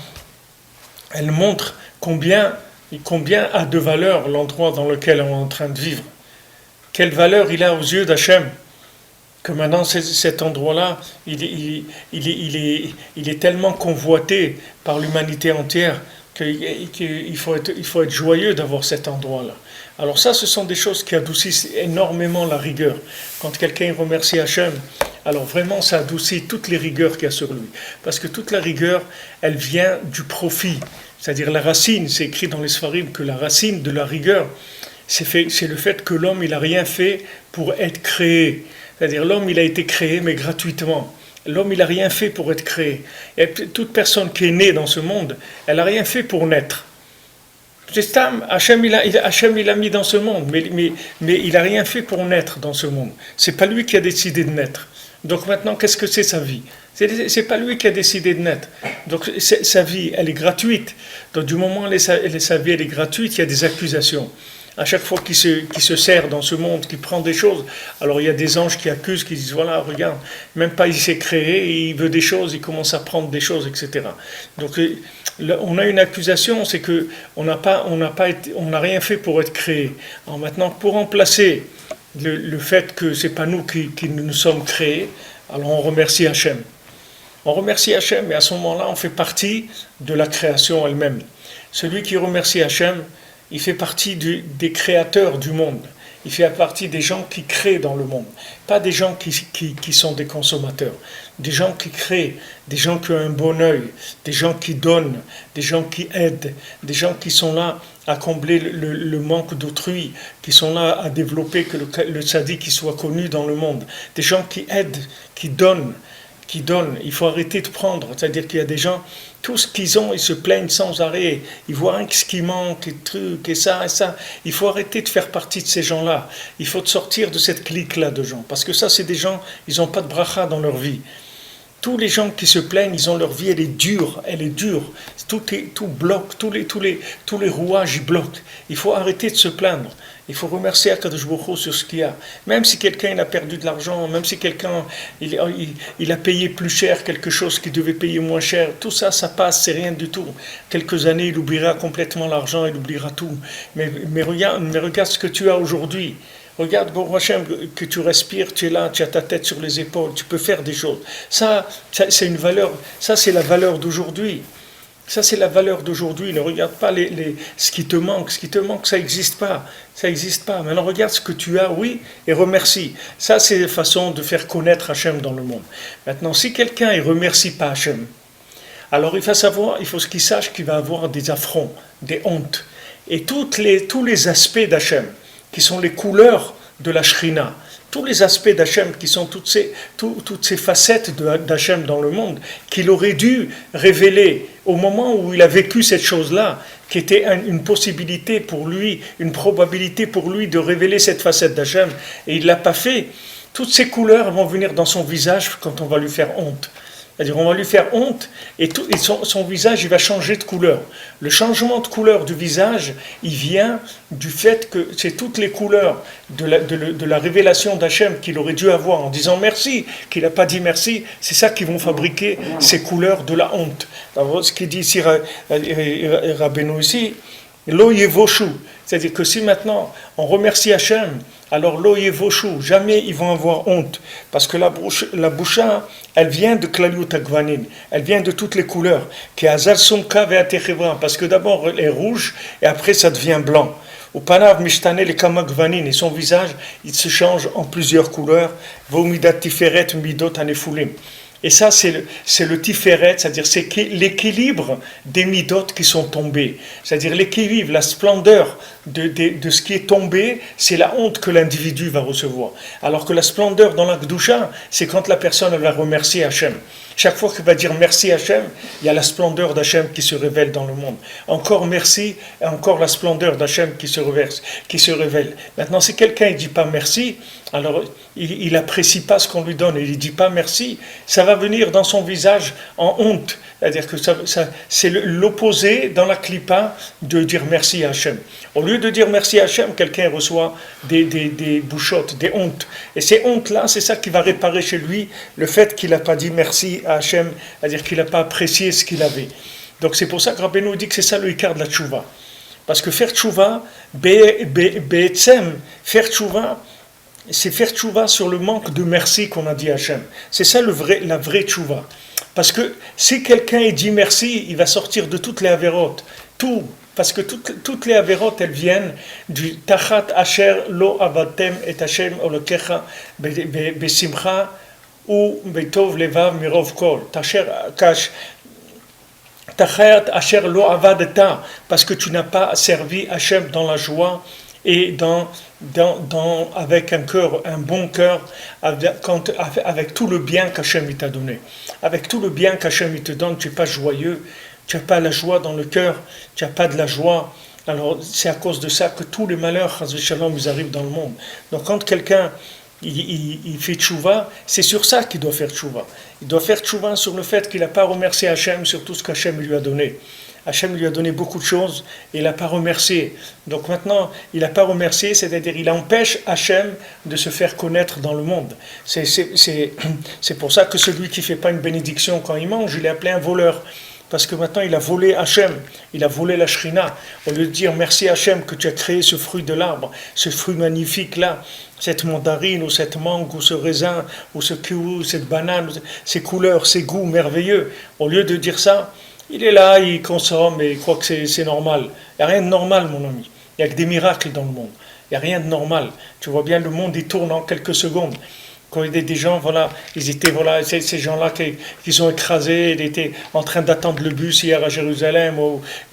elle montre combien a de valeur l'endroit dans lequel on est en train de vivre. Quelle valeur il a aux yeux d'Hachem. Que maintenant cet endroit-là, il est tellement convoité par l'humanité entière qu'il faut être joyeux d'avoir cet endroit-là. Alors ça, ce sont des choses qui adoucissent énormément la rigueur. Quand quelqu'un remercie Hachem, alors vraiment, ça adoucit toutes les rigueurs qu'il y a sur lui. Parce que toute la rigueur, elle vient du profit. C'est-à-dire la racine, c'est écrit dans les Sfarim que la racine de la rigueur, c'est le fait que l'homme, il n'a rien fait pour être créé. C'est-à-dire l'homme, il a été créé, mais gratuitement. L'homme, il n'a rien fait pour être créé. Et toute personne qui est née dans ce monde, elle n'a rien fait pour naître. C'est Hachem, il a mis dans ce monde, mais il n'a rien fait pour naître dans ce monde. C'est pas lui qui a décidé de naître. Donc maintenant, qu'est-ce que c'est sa vie? C'est pas lui qui a décidé de naître. Donc sa vie, elle est gratuite. Donc du moment où sa vie, elle est gratuite, il y a des accusations. À chaque fois qu'il se sert dans ce monde, qu'il prend des choses, alors il y a des anges qui accusent, qui disent voilà, regarde, même pas il s'est créé, il veut des choses, il commence à prendre des choses, etc. Donc on a une accusation, c'est que on n'a rien fait pour être créé. Alors maintenant, pour remplacer le fait que c'est pas nous qui nous sommes créés, alors on remercie Hachem. On remercie Hachem, et à ce moment-là, on fait partie de la création elle-même. Celui qui remercie Hachem, il fait partie des créateurs du monde. Il fait partie des gens qui créent dans le monde. Pas des gens qui sont des consommateurs. Des gens qui créent, des gens qui ont un bon œil, des gens qui donnent, des gens qui aident, des gens qui sont là à combler le manque d'autrui, qui sont là à développer que le tzaddik soit connu dans le monde. Des gens qui aident, qui donnent. Il faut arrêter de prendre. C'est-à-dire qu'il y a des gens, tout ce qu'ils ont, ils se plaignent sans arrêt. Ils voient ce qui manque, et truc, et ça, et ça. Il faut arrêter de faire partie de ces gens-là. Il faut sortir de cette clique-là de gens. Parce que ça, c'est des gens, ils n'ont pas de bracha dans leur vie. Tous les gens qui se plaignent, ils ont leur vie, elle est dure. Tout bloque, tous les rouages, ils bloquent. Il faut arrêter de se plaindre. Il faut remercier Akadosh Baruch Hu sur ce qu'il y a. Même si quelqu'un a perdu de l'argent, même si quelqu'un il a payé plus cher quelque chose qu'il devait payer moins cher, tout ça, ça passe, c'est rien du tout. Quelques années, il oubliera complètement l'argent, il oubliera tout. Mais regarde ce que tu as aujourd'hui. Regarde, Baruch Hashem, que tu respires, tu es là, tu as ta tête sur les épaules, tu peux faire des choses. Ça c'est une valeur, ça c'est la valeur d'aujourd'hui. Ça, c'est la valeur d'aujourd'hui. Ne regarde pas ce qui te manque. Ce qui te manque, ça n'existe pas. Ça n'existe pas. Maintenant, regarde ce que tu as, oui, et remercie. Ça, c'est la façon de faire connaître Hachem dans le monde. Maintenant, si quelqu'un ne remercie pas Hachem, alors il faut qu'il sache qu'il va avoir des affronts, des hontes. Et tous les aspects d'Hachem, qui sont les couleurs de la Shrina, tous les aspects d'Hachem, qui sont toutes ces facettes d'Hachem dans le monde, qu'il aurait dû révéler au moment où il a vécu cette chose-là, qui était une possibilité pour lui, une probabilité pour lui de révéler cette facette d'Hachem, et il ne l'a pas fait. Toutes ces couleurs vont venir dans son visage quand on va lui faire honte. C'est-à-dire on va lui faire honte et son visage il va changer de couleur. Le changement de couleur du visage, il vient du fait que c'est toutes les couleurs de la révélation d'Hachem qu'il aurait dû avoir en disant merci, qu'il n'a pas dit merci, c'est ça qui vont fabriquer ces couleurs de la honte. Alors, ce qu'il dit ici Rabbeinu ici, Lo yevoshu, c'est-à-dire que si maintenant on remercie Hachem, alors lo yevoshu, jamais ils vont avoir honte, parce que la boucha, elle vient de Klaliut Agvanin, elle vient de toutes les couleurs, qui azal somka ve'atechevra, parce que d'abord elle est rouge et après ça devient blanc. Au panav mishtane le kamagvanin, et son visage il se change en plusieurs couleurs, vomidat tiferet midot anefulim. Et ça, c'est le tiferet, c'est-à-dire c'est l'équilibre des midot qui sont tombés. C'est-à-dire l'équilibre, la splendeur de ce qui est tombé, c'est la honte que l'individu va recevoir. Alors que la splendeur dans la Gdusha, c'est quand la personne va remercier Hachem. Chaque fois qu'elle va dire merci Hachem, il y a la splendeur d'Hachem qui se révèle dans le monde. Encore merci, et encore la splendeur d'Hachem qui se révèle. Maintenant, si quelqu'un ne dit pas merci, alors il n'apprécie pas ce qu'on lui donne, il ne dit pas merci, ça va venir dans son visage en honte. C'est-à-dire que c'est l'opposé dans la clipa de dire merci à Hachem. Au lieu de dire merci à Hachem, quelqu'un reçoit des bouchottes, des hontes. Et ces hontes-là, c'est ça qui va réparer chez lui le fait qu'il n'a pas dit merci à Hachem, c'est-à-dire qu'il n'a pas apprécié ce qu'il avait. Donc c'est pour ça que Rabbeinu dit que c'est ça le ikar de la tchouva. Parce que faire tchouva, faire tchouva, c'est faire tchouva sur le manque de merci qu'on a dit à Hachem. C'est ça la vraie tchouva. Parce que si quelqu'un dit merci, il va sortir de toutes les avérotes. tout, parce que toutes les avérotes, elles viennent du Tachat Asher Lo Avatem et Hashem Olokecha Besimcha ou Betov Levav Mirov Kol. Tachat Asher Lo Avadeta, parce que tu n'as pas servi Hashem dans la joie et avec un cœur, un bon cœur, avec tout le bien qu'Hachem t'a donné. Avec tout le bien qu'Hachem te donne, tu n'es pas joyeux, tu n'as pas la joie dans le cœur, tu n'as pas de la joie. Alors c'est à cause de ça que tous les malheurs, Chas v'Shalom, nous arrivent dans le monde. Donc quand quelqu'un il fait tchouva, c'est sur ça qu'il doit faire tchouva. Il doit faire tchouva sur le fait qu'il n'a pas remercié Hachem sur tout ce qu'Hachem lui a donné. Hachem lui a donné beaucoup de choses et il n'a pas remercié. Donc maintenant, il n'a pas remercié, c'est-à-dire il empêche Hachem de se faire connaître dans le monde. C'est pour ça que celui qui ne fait pas une bénédiction quand il mange, il est appelé un voleur. Parce que maintenant il a volé Hachem, il a volé la Shrina. Au lieu de dire merci Hachem que tu as créé ce fruit de l'arbre, ce fruit magnifique là, cette mandarine ou cette mangue ou ce raisin ou ce kiwi ou cette banane, ces couleurs, ces goûts merveilleux. Au lieu de dire ça, il est là, il consomme et il croit que c'est normal. Il n'y a rien de normal mon ami, il n'y a que des miracles dans le monde. Il n'y a rien de normal. Tu vois bien le monde il tourne en quelques secondes. Quand il y a des gens, voilà, ils étaient, voilà, ces gens-là qui sont écrasés, ils étaient en train d'attendre le bus hier à Jérusalem,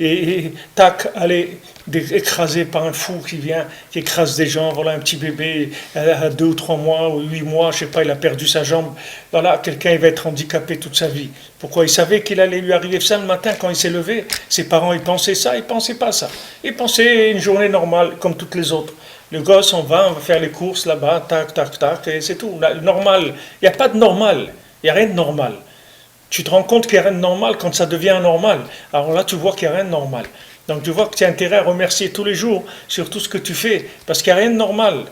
et tac, allez, écrasés par un fou qui vient, qui écrase des gens, voilà, un petit bébé à 2 ou 3 mois, ou 8 mois, je sais pas, il a perdu sa jambe, voilà, quelqu'un il va être handicapé toute sa vie. Pourquoi? Il savait qu'il allait lui arriver ça le matin quand il s'est levé. Ses parents, ils pensaient ça, ils pensaient pas ça. Ils pensaient une journée normale, comme toutes les autres. Le gosse, on va faire les courses là-bas, tac, tac, tac, et c'est tout. Normal. Il n'y a pas de normal. Il n'y a rien de normal. Tu te rends compte qu'il n'y a rien de normal quand ça devient normal. Alors là, tu vois qu'il n'y a rien de normal. Donc tu vois que tu as intérêt à remercier tous les jours sur tout ce que tu fais, parce qu'il n'y a rien de normal.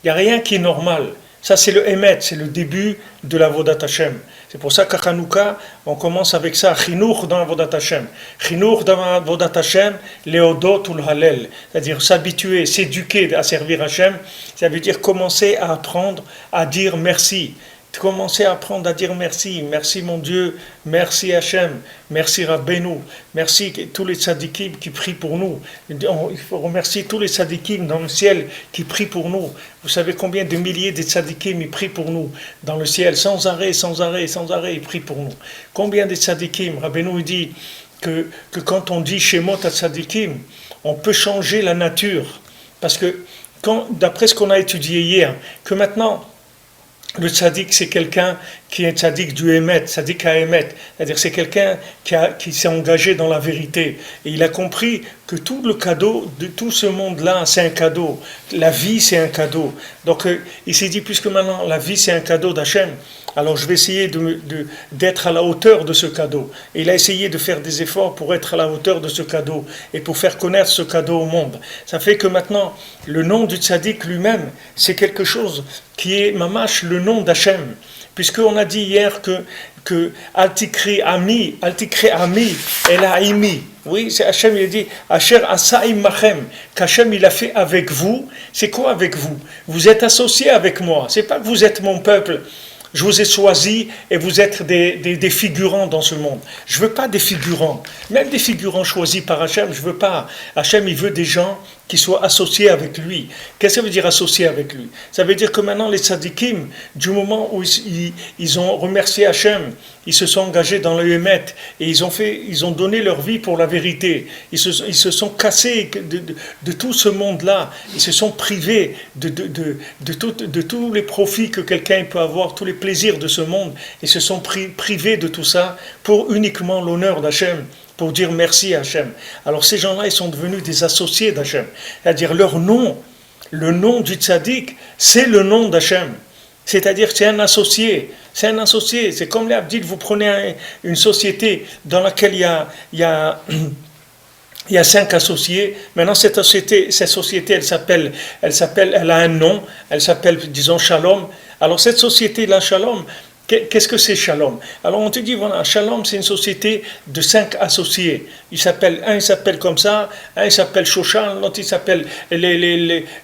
Il n'y a rien qui est normal. Ça, c'est le Emet, c'est le début de la Vodat Hashem. C'est pour ça qu'à Hanouka, on commence avec ça, Chinour dans la Vodat Hashem. Chinour dans la Vodat Hashem, Léodot ou le Hallel. C'est-à-dire s'habituer, s'éduquer à servir Hashem. Ça veut dire commencer à apprendre à dire merci. Commencer à apprendre à dire merci. Merci mon Dieu, merci Hachem, merci Rabbeinu, merci tous les tzadikim qui prient pour nous. Il faut remercier tous les tzadikim dans le ciel qui prient pour nous. Vous savez combien de milliers de tzadikim ils prient pour nous dans le ciel, sans arrêt, sans arrêt, sans arrêt, ils prient pour nous. Combien de tzadikim, Rabbeinu dit que quand on dit Shemot tzadikim, on peut changer la nature. Parce que d'après ce qu'on a étudié hier, que maintenant, le tzaddik, c'est quelqu'un qui est tzaddik du Emet, tzaddik à Emet. C'est-à-dire c'est quelqu'un qui s'est engagé dans la vérité. Et il a compris que tout le cadeau de tout ce monde-là, c'est un cadeau. La vie, c'est un cadeau. Donc il s'est dit, puisque maintenant la vie, c'est un cadeau d'Hachem, alors je vais essayer d'être à la hauteur de ce cadeau. Et il a essayé de faire des efforts pour être à la hauteur de ce cadeau et pour faire connaître ce cadeau au monde. Ça fait que maintenant, le nom du tzaddik lui-même, c'est quelque chose qui est mamash, le nom d'Hachem. Puisqu'on a dit hier que Altikri Ami, El Haimi. Oui, c'est Hachem, il a dit Asher Asaim Machem, qu'Hachem il a fait avec vous. C'est quoi avec vous? Vous êtes associés avec moi. C'est pas que vous êtes mon peuple. Je vous ai choisi et vous êtes des figurants dans ce monde. Je veux pas des figurants. Même des figurants choisis par Hachem, je veux pas. Hachem, il veut des gens qui soient associés avec lui. Qu'est-ce que ça veut dire associés avec lui? Ça veut dire que maintenant les tzadikim, du moment où ils ont remercié Hachem, ils se sont engagés dans le Emet et ils ont donné leur vie pour la vérité. Ils se sont cassés de tout ce monde-là. Ils se sont privés de tous les profits que quelqu'un peut avoir, tous les plaisirs de ce monde. Ils se sont privés de tout ça pour uniquement l'honneur d'Hachem, pour dire merci à Hachem. Alors ces gens-là, ils sont devenus des associés d'Hachem. C'est-à-dire leur nom, le nom du tzaddik, c'est le nom d'Hachem. C'est-à-dire c'est un associé. C'est un associé. C'est comme les Abdil, vous prenez une société dans laquelle il y a 5 associés. Maintenant, cette société, elle a un nom. Elle s'appelle, disons, Shalom. Alors cette société-là, Shalom, Qu'est-ce que c'est Shalom? Alors on te dit, voilà, Shalom c'est une société de 5 associés. Un il s'appelle comme ça, un il s'appelle Shoshan, l'autre il s'appelle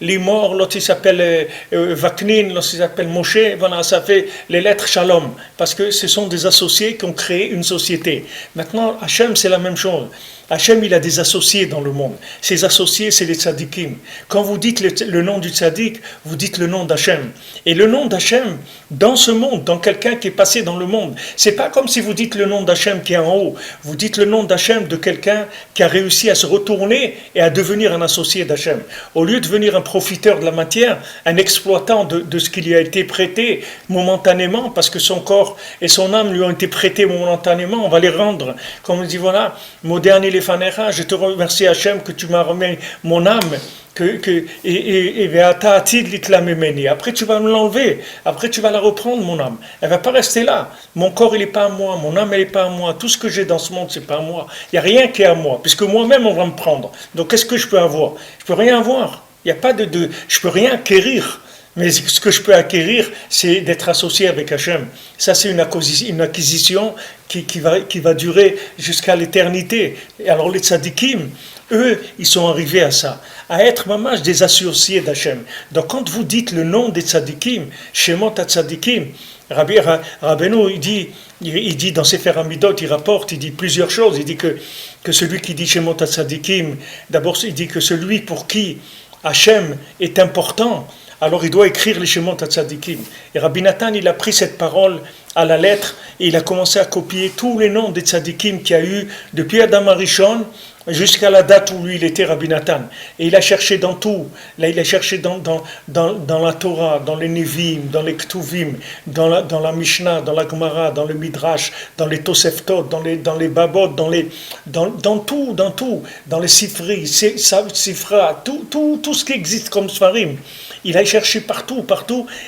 Limor, l'autre il s'appelle Vaknin, l'autre il s'appelle Moshe. Voilà, ça fait les lettres Shalom, parce que ce sont des associés qui ont créé une société. Maintenant, Hachem c'est la même chose. Hachem, il a des associés dans le monde. Ces associés, c'est les tzadikim. Quand vous dites le nom du tzadik, vous dites le nom d'Hachem. Et le nom d'Hachem, dans ce monde, dans quelqu'un qui est passé dans le monde, c'est pas comme si vous dites le nom d'Hachem qui est en haut. Vous dites le nom d'Hachem de quelqu'un qui a réussi à se retourner et à devenir un associé d'Hachem. Au lieu de devenir un profiteur de la matière, un exploitant de ce qui lui a été prêté momentanément, parce que son corps et son âme lui ont été prêtés momentanément, on va les rendre. Comme on dit, voilà, mon dernier je te remercie Hachem que tu m'as remis mon âme après tu vas me l'enlever, après tu vas la reprendre mon âme, elle va pas rester là, mon corps il est pas à moi, mon âme elle est pas à moi, tout ce que j'ai dans ce monde c'est pas à moi, il y a rien qui est à moi, puisque moi-même on va me prendre, donc qu'est-ce que je peux avoir? Je peux rien avoir, il y a pas je peux rien acquérir. Mais ce que je peux acquérir, c'est d'être associé avec Hachem. Ça, c'est une acquisition qui va durer jusqu'à l'éternité. Et alors les tzadikim, eux, ils sont arrivés à ça, à être mamage des associés d'Hachem. Donc quand vous dites le nom des tzadikim, Shemot HaTzadikim, Rabbeinu, il dit dans Sefer Hamidot, il dit plusieurs choses. Il dit que celui qui dit Shemot HaTzadikim, d'abord il dit que celui pour qui Hachem est important, alors il doit écrire les Shemot HaTzadikim. Et Rabbi Nathan, il a pris cette parole à la lettre et il a commencé à copier tous les noms des tzadikim qu'il y a eu depuis Adam Arishon jusqu'à la date où lui il était Rabbi Nathan. Et il a cherché dans tout. Là, il a cherché dans la Torah, dans les Nevim, dans les Ktuvim, dans la Mishnah, dans la Gemara, dans le Midrash, dans les Toseftot, dans les Babot, dans tout, dans les Sifri, Sifra, tout ce qui existe comme Sfarim. Il a cherché partout,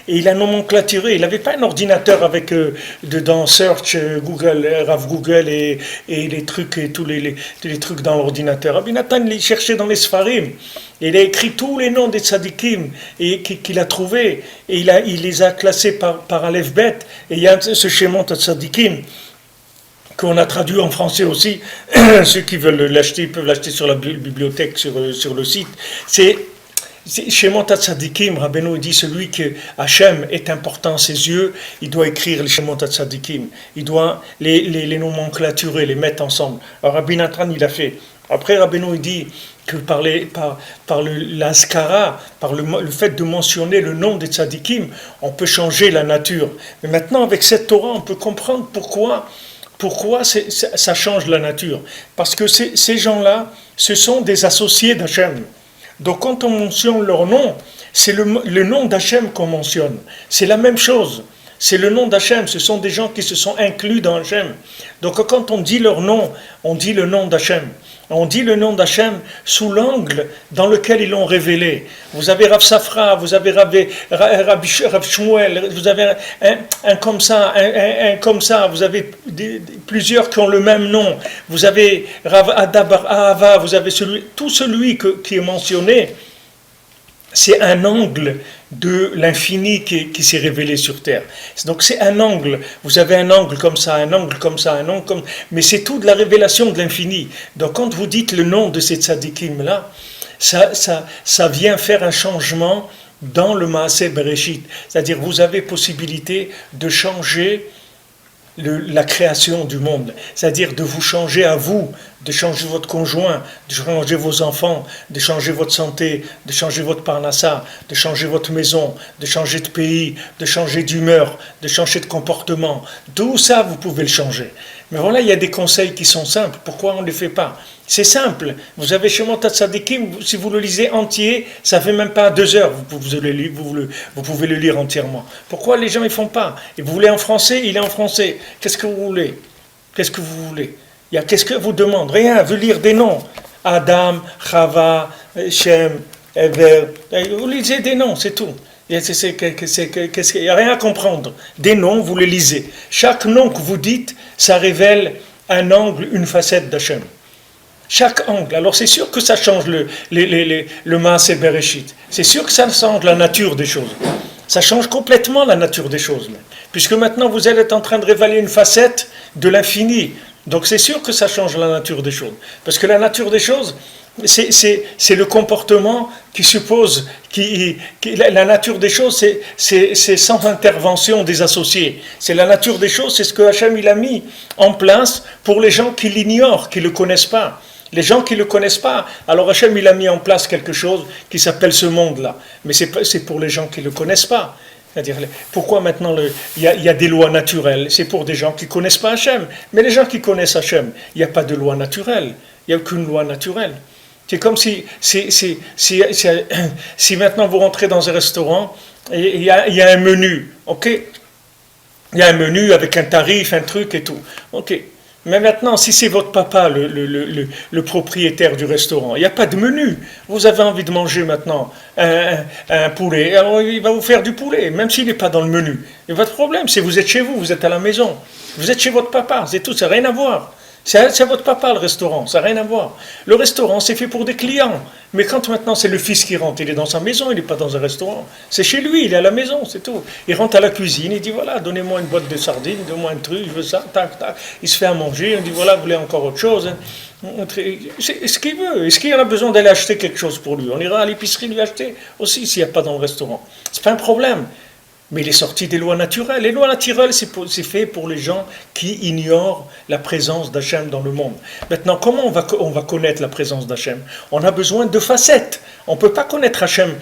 et il a nomenclaturé. Il n'avait pas un ordinateur avec dedans Search, Google, Rav Google et les trucs et tous les trucs dans l'ordinateur. Rabbi Nathan, il cherchait dans les Sfarim. Il a écrit tous les noms des tzadikim qu'il a trouvés et il les a classés par Aleph Bet. Et il y a ce Shemot HaTzadikim qu'on a traduit en français aussi. Ceux qui veulent l'acheter, ils peuvent l'acheter sur la bibliothèque, sur le site. C'est Shemot HaTzadikim, Rabbeinu dit, celui que Hachem est important à ses yeux, il doit écrire les Shemot HaTzadikim, il doit les nomenclaturer, les mettre ensemble. Alors Rabbi Nathan, il a fait. Après, Rabbeinu dit que par l'Askara, par le fait de mentionner le nom des tzadikim, on peut changer la nature. Mais maintenant, avec cette Torah, on peut comprendre pourquoi ça change la nature. Parce que ces gens-là, ce sont des associés d'Hachem. Donc quand on mentionne leur nom, c'est le nom d'Hachem qu'on mentionne. C'est la même chose. C'est le nom d'Hachem. Ce sont des gens qui se sont inclus dans Hachem. Donc quand on dit leur nom, on dit le nom d'Hachem. On dit le nom d'Hachem sous l'angle dans lequel ils l'ont révélé. Vous avez Rav Safra, vous avez Rav Shmuel, vous avez un comme ça, vous avez plusieurs qui ont le même nom. Vous avez Rav Adabar Ahava, vous avez tout celui qui est mentionné. C'est un angle de l'infini qui s'est révélé sur terre. Donc c'est un angle. Vous avez un angle comme ça, un angle comme ça, un angle comme... Mais c'est tout de la révélation de l'infini. Donc quand vous dites le nom de ces tzadikim-là, ça vient faire un changement dans le Maaseh Bereshit. C'est-à-dire vous avez possibilité de changer la création du monde, c'est-à-dire de vous changer à vous, de changer votre conjoint, de changer vos enfants, de changer votre santé, de changer votre parnassa, de changer votre maison, de changer de pays, de changer d'humeur, de changer de comportement. Tout ça, vous pouvez le changer. Mais voilà, il y a des conseils qui sont simples. Pourquoi on ne les fait pas? C'est simple. Vous avez Shemot HaTzadikim, si vous le lisez entier, ça ne fait même pas 2 heures. Vous pouvez le lire entièrement. Pourquoi les gens ne font pas? Et vous voulez en français, il est en français. Qu'est-ce que vous voulez? Qu'est-ce que vous voulez? Qu'est-ce que vous demande? Rien, vous lire des noms. Adam, Chava, Shem, Ever. Vous lisez des noms, c'est tout. Il n'y a rien à comprendre. Des noms, vous les lisez. Chaque nom que vous dites, ça révèle un angle, une facette d'Hachem. Chaque angle. Alors c'est sûr que ça change le Maaseh Bereshit. C'est sûr que ça change la nature des choses. Ça change complètement la nature des choses. Même. puisque maintenant vous êtes en train de révéler une facette de l'infini. Donc c'est sûr que ça change la nature des choses. Parce que la nature des choses, c'est le comportement qui suppose, la nature des choses, c'est sans intervention des associés. C'est la nature des choses, c'est ce que Hachem il a mis en place pour les gens qui l'ignorent, qui ne le connaissent pas. Les gens qui ne le connaissent pas, alors Hachem il a mis en place quelque chose qui s'appelle ce monde-là. Mais c'est pour les gens qui ne le connaissent pas. C'est-à-dire, pourquoi maintenant il y a des lois naturelles? C'est pour des gens qui ne connaissent pas Hachem. Mais les gens qui connaissent Hachem, il n'y a pas de loi naturelle. Il n'y a aucune loi naturelle. C'est comme si maintenant vous rentrez dans un restaurant et il y a un menu, ok? Il y a un menu avec un tarif, un truc et tout, ok? Mais maintenant, si c'est votre papa, le propriétaire du restaurant, il n'y a pas de menu. Vous avez envie de manger maintenant un poulet, alors il va vous faire du poulet, même s'il n'est pas dans le menu. Et votre problème, c'est que vous êtes chez vous, vous êtes à la maison. Vous êtes chez votre papa, c'est tout, ça n'a rien à voir. C'est votre papa le restaurant, ça n'a rien à voir. Le restaurant, c'est fait pour des clients. Mais quand maintenant c'est le fils qui rentre, il est dans sa maison, il n'est pas dans un restaurant. C'est chez lui, il est à la maison, c'est tout. Il rentre à la cuisine, il dit voilà, donnez-moi une boîte de sardines, donnez-moi un truc, je veux ça, tac, tac. Il se fait à manger, on dit voilà, vous voulez encore autre chose. C'est ce qu'il veut. Est-ce qu'il en a besoin d'aller acheter quelque chose pour lui? On ira à l'épicerie lui acheter aussi s'il n'y a pas dans le restaurant. C'est pas un problème. Mais il est sorti des lois naturelles. Les lois naturelles, c'est fait pour les gens qui ignorent la présence d'Hachem dans le monde. Maintenant, comment on va connaître la présence d'Hachem? On a besoin de facettes. On ne peut pas connaître Hachem.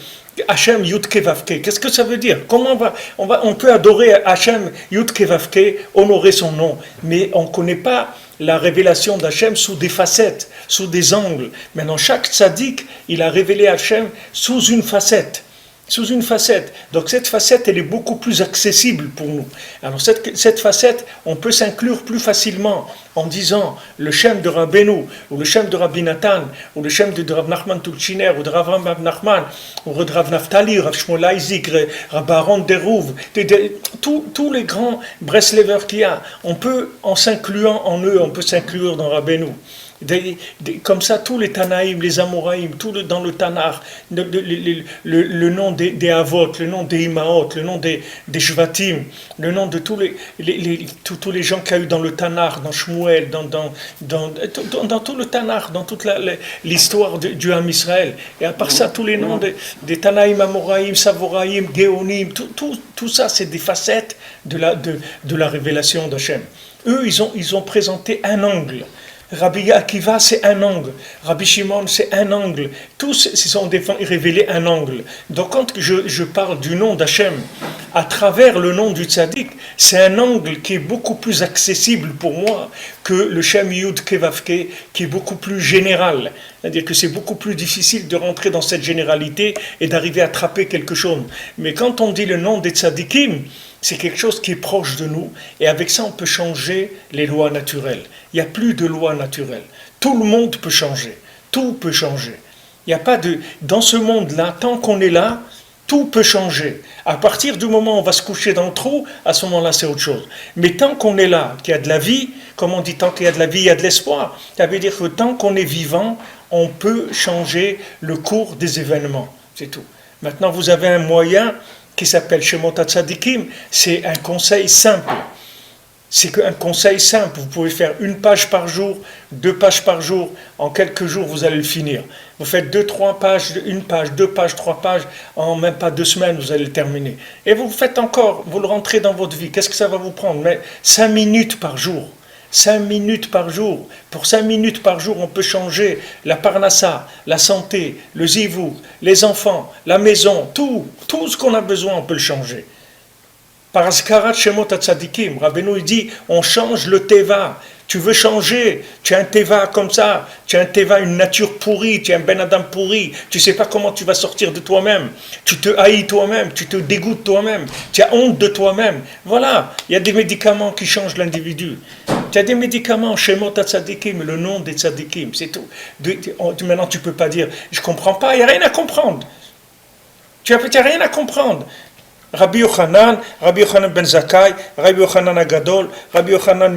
Hachem Yudke Vavke. Qu'est-ce que ça veut dire? Comment on peut adorer Hachem Yudke Vavke, honorer son nom, mais on ne connaît pas la révélation d'Hachem sous des facettes, sous des angles. Maintenant, chaque tzaddik, il a révélé Hachem sous une facette. Sous une facette. Donc cette facette, elle est beaucoup plus accessible pour nous. Alors cette facette, on peut s'inclure plus facilement en disant le Shem de Rabbeinu, ou le Shem de Rabbi Nathan, ou le Shem de Rav Nachman Tulchiner, ou de Rav Nachman, ou de Rav Naftali, Rav Shmuel Isaac, Rav Aaron Derouv, tous les grands Breslevers qu'il y a, on peut, en s'incluant en eux, on peut s'inclure dans Rabbeinu. Comme ça, tous les Tanaïm, les Amoraïm, dans le Tanar, le nom des Avot, le nom des Imaot, le nom des Shvatim, le nom de tous les gens qu'il y a eu dans le Tanar, dans Shmuel, dans tout le Tanar, dans toute l'histoire du Ham Israël. Et à part ça, tous les noms des Tanaïm, Amoraïm, Savoraïm, Géonim, tout ça, c'est des facettes de la révélation d'Hachem. Eux, ils ont présenté un angle. Rabbi Akiva, c'est un angle. Rabbi Shimon, c'est un angle. Tous ils ont révélé un angle. Donc quand je parle du nom d'Hachem à travers le nom du tzaddik, c'est un angle qui est beaucoup plus accessible pour moi que le Shem Yud Kevavke, qui est beaucoup plus général. C'est-à-dire que c'est beaucoup plus difficile de rentrer dans cette généralité et d'arriver à attraper quelque chose. Mais quand on dit le nom des tzaddikim, c'est quelque chose qui est proche de nous, et avec ça on peut changer les lois naturelles. Il n'y a plus de lois naturelles. Tout le monde peut changer. Tout peut changer. Il n'y a pas de... Dans ce monde-là, tant qu'on est là, tout peut changer. À partir du moment où on va se coucher dans le trou, à ce moment-là c'est autre chose. Mais tant qu'on est là, qu'il y a de la vie, comme on dit, tant qu'il y a de la vie, il y a de l'espoir. Ça veut dire que tant qu'on est vivant, on peut changer le cours des événements. C'est tout. Maintenant vous avez un moyen qui s'appelle Shemot HaTzadikim, c'est un conseil simple. C'est un conseil simple. Vous pouvez faire 1 page par jour, 2 pages par jour. En quelques jours, vous allez le finir. Vous faites 2-3 pages, 1 page, 2 pages, 3 pages. En même pas 2 semaines, vous allez le terminer. Et vous faites encore, vous le rentrez dans votre vie. Qu'est-ce que ça va vous prendre? Mais 5 minutes par jour. 5 minutes par jour. Pour 5 minutes par jour, on peut changer la parnassa, la santé, le zivou, les enfants, la maison, tout ce qu'on a besoin, on peut le changer. Par Azkarat Shemot HaTzadikim, Rabbeinu il dit, on change le teva. Tu veux changer, tu as un teva comme ça, tu as un teva, une nature pourrie, tu as un ben adam pourri, tu ne sais pas comment tu vas sortir de toi-même, tu te haïs toi-même, tu te dégoûtes toi-même, tu as honte de toi-même. Voilà, il y a des médicaments qui changent l'individu. Tu as des médicaments, Shemot HaTzadikim, le nom des tzadikim, c'est tout. Maintenant tu ne peux pas dire, je ne comprends pas, il n'y a rien à comprendre. Tu n'as rien à comprendre. Rabbi Yochanan ben Zakkai, Rabbi Yochanan Agadol, Rabbi Yochanan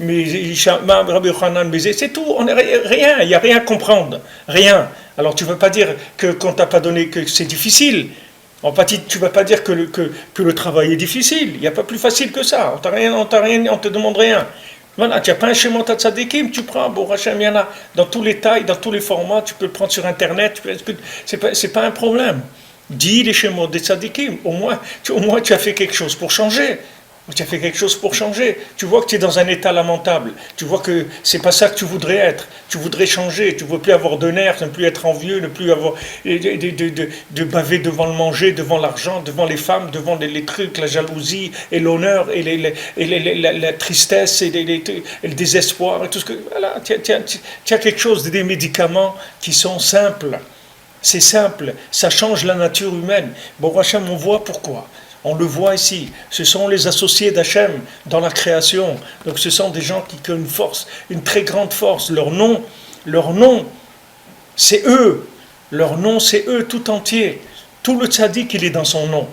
Mishamam, Rabbi Yochanan Mizé, c'est tout, on n'a rien, il n'y a rien à comprendre, rien. Alors tu ne veux pas dire que quand tu n'as pas donné, que c'est difficile, En fait, tu ne vas pas dire que le travail est difficile. Il n'y a pas plus facile que ça. On te demande rien. Voilà, tu n'as pas un schéma tzadikim, tu prends, bon, Hachem, il y en a dans tous les tailles, dans tous les formats, tu peux le prendre sur Internet, c'est pas un problème. Dis les schémas des tzadikim, au moins tu as fait quelque chose pour changer. Tu as fait quelque chose pour changer. Tu vois que tu es dans un état lamentable. Tu vois que c'est pas ça que tu voudrais être. Tu voudrais changer. Tu ne veux plus avoir de nerfs, ne plus être envieux, ne plus avoir de baver devant le manger, devant l'argent, devant les femmes, devant les trucs, la jalousie et l'honneur et la tristesse et le désespoir et tout ce que. Voilà, tu as quelque chose, des médicaments qui sont simples. C'est simple. Ça change la nature humaine. Bon, Hachem, on voit pourquoi. On le voit ici, ce sont les associés d'Hachem dans la création. Donc ce sont des gens qui ont une force, une très grande force. Leur nom, c'est eux. Leur nom, c'est eux tout entier. Tout le tzaddik, il est dans son nom.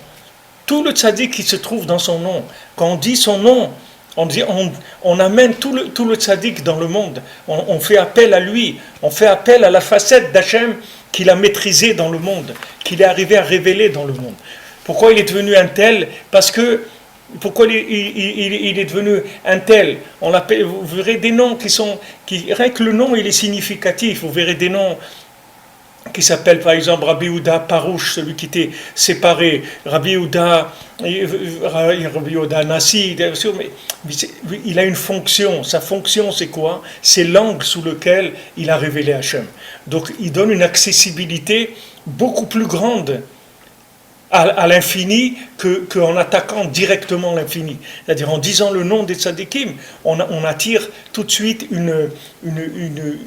Tout le tzaddik, il se trouve dans son nom. Quand on dit son nom, on amène tout le tzaddik dans le monde. On fait appel à lui. On fait appel à la facette d'Hachem qu'il a maîtrisée dans le monde, qu'il est arrivé à révéler dans le monde. Pourquoi il est devenu un tel? Parce que, pourquoi il est devenu un tel? Vous verrez des noms rien que le nom il est significatif. Vous verrez des noms qui s'appellent par exemple Rabbi Yehuda Parouche, celui qui était séparé, Rabbi Yehuda Nassi, mais il a une fonction. Sa fonction c'est quoi? C'est l'angle sous lequel il a révélé Hachem. Donc il donne une accessibilité beaucoup plus grande à l'infini qu'en attaquant directement l'infini. C'est-à-dire en disant le nom des tzadikim, on attire tout de suite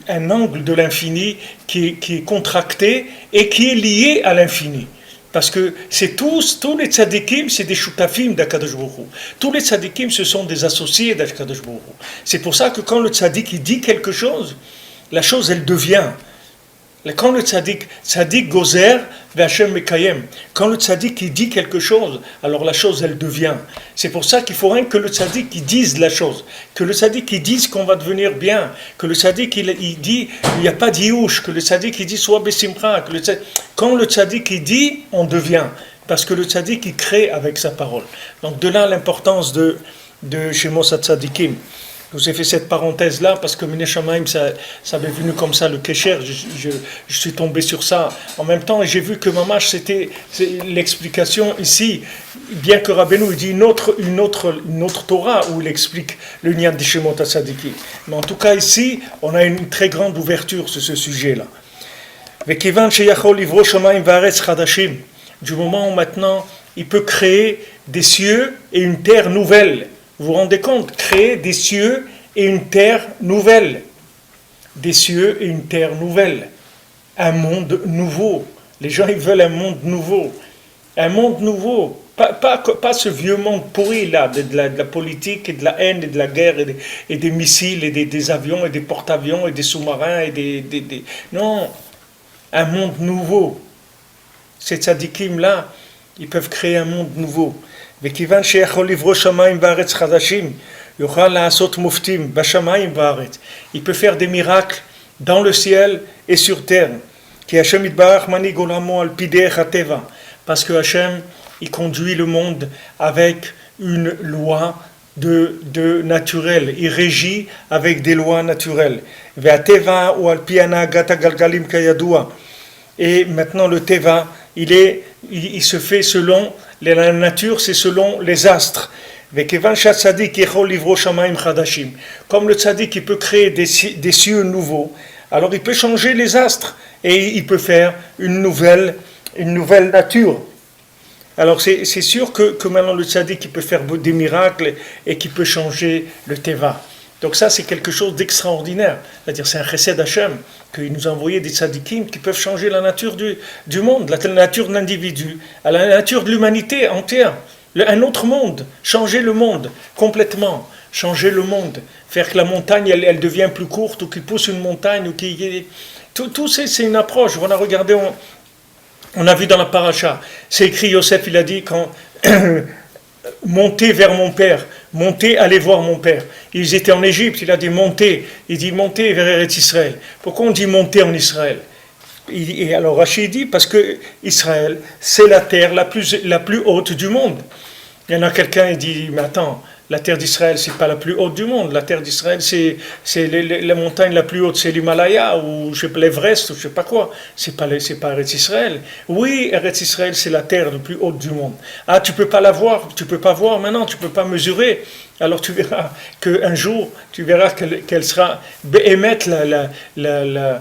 un angle de l'infini qui est contracté et qui est lié à l'infini. Parce que tous les tzadikim, c'est des shutafim d'Akadosh Baruch Hu. Tous les tzadikim, ce sont des associés d'Akadosh Baruch Hu. C'est pour ça que quand le tzadik il dit quelque chose, la chose elle devient. Quand le tzaddik gozer, V'Hashem mekayem. Quand le tzaddik il dit quelque chose, alors la chose elle devient. C'est pour ça qu'il faut rien que le tzaddik il dise la chose, que le tzaddik il dise qu'on va devenir bien, que le tzaddik il dit il n'y a pas d'iyouch, que le tzaddik il dit soit besimcha. Quand le tzaddik il dit, on devient, parce que le tzaddik il crée avec sa parole. Donc de là l'importance de Shemos HaTzadikim. Je vous ai fait cette parenthèse-là parce que Minei Shamayim, ça m'est venu comme ça, le Kesher, je suis tombé sur ça. En même temps, j'ai vu que Mamash, c'était l'explication ici, bien que Rabbeinu il dit une autre Torah où il explique le Nyan de Shemot HaTzadikim. Mais en tout cas, ici, on a une très grande ouverture sur ce sujet-là. Vekivan sheyachol livro shamayim va'aretz chadashim. Du moment où maintenant, il peut créer des cieux et une terre nouvelle. Vous vous rendez compte? Créer des cieux et une terre nouvelle. Des cieux et une terre nouvelle. Un monde nouveau. Les gens, ils veulent un monde nouveau. Un monde nouveau. Pas ce vieux monde pourri, là, de la politique et de la haine et de la guerre et des missiles et des avions et des porte-avions et des sous-marins et Non. Un monde nouveau. Ces tzadikim-là, ils peuvent créer un monde nouveau. וכיוון שיכול לברוא שמיים וארץ חדשים, יוכל לעשות מופתים בשמיים וארץ. Il peut faire des miracles dans le ciel et sur terre. כי השם יתברך מנהיג עולמו על פי דרך הטבע. Parce que Hachem, il conduit le monde avec une loi de naturel. Il régit avec des lois naturelles. והטבע הוא על פי הנהגת הגלגלים כידוע. Et maintenant le teva, il se fait selon la nature, c'est selon les astres. Comme le tzaddik il peut créer des cieux nouveaux, alors il peut changer les astres et il peut faire une nouvelle nature. Alors c'est sûr que maintenant le tzaddik il peut faire des miracles et qu'il peut changer le teva. Donc ça c'est quelque chose d'extraordinaire. C'est-à-dire c'est un chesed Hachem qu'il nous a envoyé des tzadikim qui peuvent changer la nature du monde, la nature de l'individu, la nature de l'humanité entière, un autre monde, changer le monde complètement, changer le monde, faire que la montagne elle devient plus courte ou qu'il pousse une montagne ou tout c'est une approche. On a regardé, on a vu dans la paracha, c'est écrit Yosef il a dit quand montez vers mon père, montez, allez voir mon père. Ils étaient en Égypte, il a dit montez, il dit montez vers Eretz Israël. Pourquoi on dit monter en Israël? Et alors Rachid dit, parce que Israël, c'est la terre la plus haute du monde. Il y en a quelqu'un qui dit, mais attends, la terre d'Israël, c'est pas la plus haute du monde. La terre d'Israël, c'est la montagne la plus haute, c'est l'Himalaya, ou je sais pas, l'Everest, ou je sais pas quoi. C'est pas Eretz Israël. Oui, Eretz Israël, c'est la terre la plus haute du monde. Ah, tu peux pas la voir, tu peux pas voir maintenant, tu peux pas mesurer. Alors tu verras qu'un jour, tu verras qu'elle sera Béhémet, la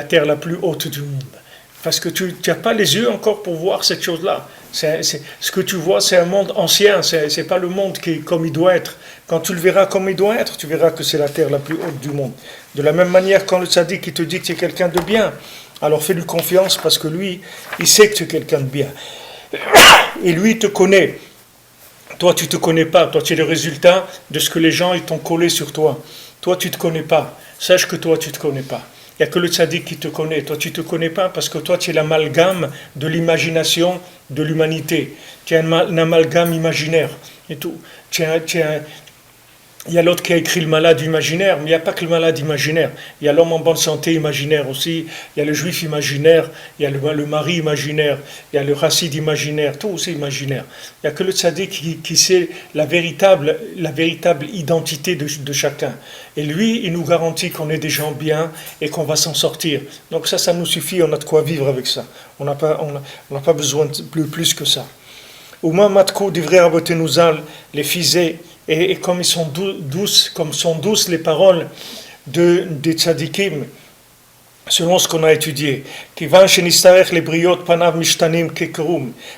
terre la plus haute du monde. Parce que tu n'as pas les yeux encore pour voir cette chose-là. Ce que tu vois, c'est un monde ancien, c'est pas le monde comme il doit être. Quand tu le verras comme il doit être, tu verras que c'est la terre la plus haute du monde. De la même manière, quand le tzaddik il te dit que tu es quelqu'un de bien, alors fais-lui confiance parce que lui, il sait que tu es quelqu'un de bien. Et lui, il te connaît. Toi, tu ne te connais pas. Toi, tu es le résultat de ce que les gens ils t'ont collé sur toi. Toi, tu ne te connais pas. Sache que toi, tu ne te connais pas. Il n'y a que le tzaddik qui te connaît. Toi, tu ne te connais pas parce que toi, tu es l'amalgame de l'imagination de l'humanité. Tu es un amalgame imaginaire et tout. Il y a l'autre qui a écrit le malade imaginaire, mais il n'y a pas que le malade imaginaire. Il y a l'homme en bonne santé imaginaire aussi, il y a le juif imaginaire, il y a le mari imaginaire, il y a le chassid imaginaire, tout c'est imaginaire. Il n'y a que le tzaddik qui sait la véritable identité de chacun. Et lui, il nous garantit qu'on est des gens bien et qu'on va s'en sortir. Donc ça nous suffit, on a de quoi vivre avec ça. On n'a pas besoin de plus que ça. Ouma matkou divrei rabotenouzal, les fisés, et comme ils sont douces les paroles des tzadikim, selon ce qu'on a étudié,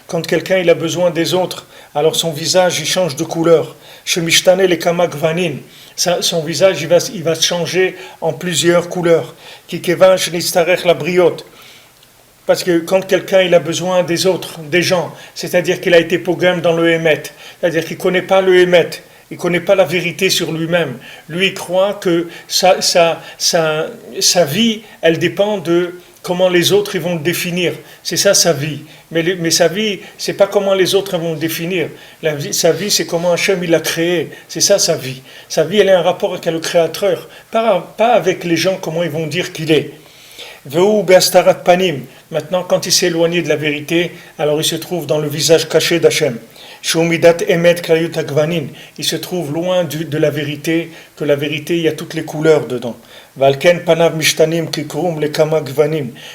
quand quelqu'un il a besoin des autres, alors son visage il change de couleur. Son visage il va changer en plusieurs couleurs. Parce que quand quelqu'un il a besoin des autres, des gens, c'est-à-dire qu'il a été pogam dans le Hémet, c'est-à-dire qu'il ne connaît pas le Hémet, il ne connaît pas la vérité sur lui-même. Lui, il croit que sa vie, elle dépend de comment les autres ils vont le définir. C'est ça sa vie. Mais sa vie, c'est pas comment les autres vont le définir. Sa vie, c'est comment Hachem il l'a créé. C'est ça sa vie. Sa vie, elle a un rapport avec le Créateur, pas avec les gens comment ils vont dire qu'il est. Maintenant, quand il s'est éloigné de la vérité, alors il se trouve dans le visage caché d'Hachem. Il se trouve loin de la vérité, que la vérité, il y a toutes les couleurs dedans.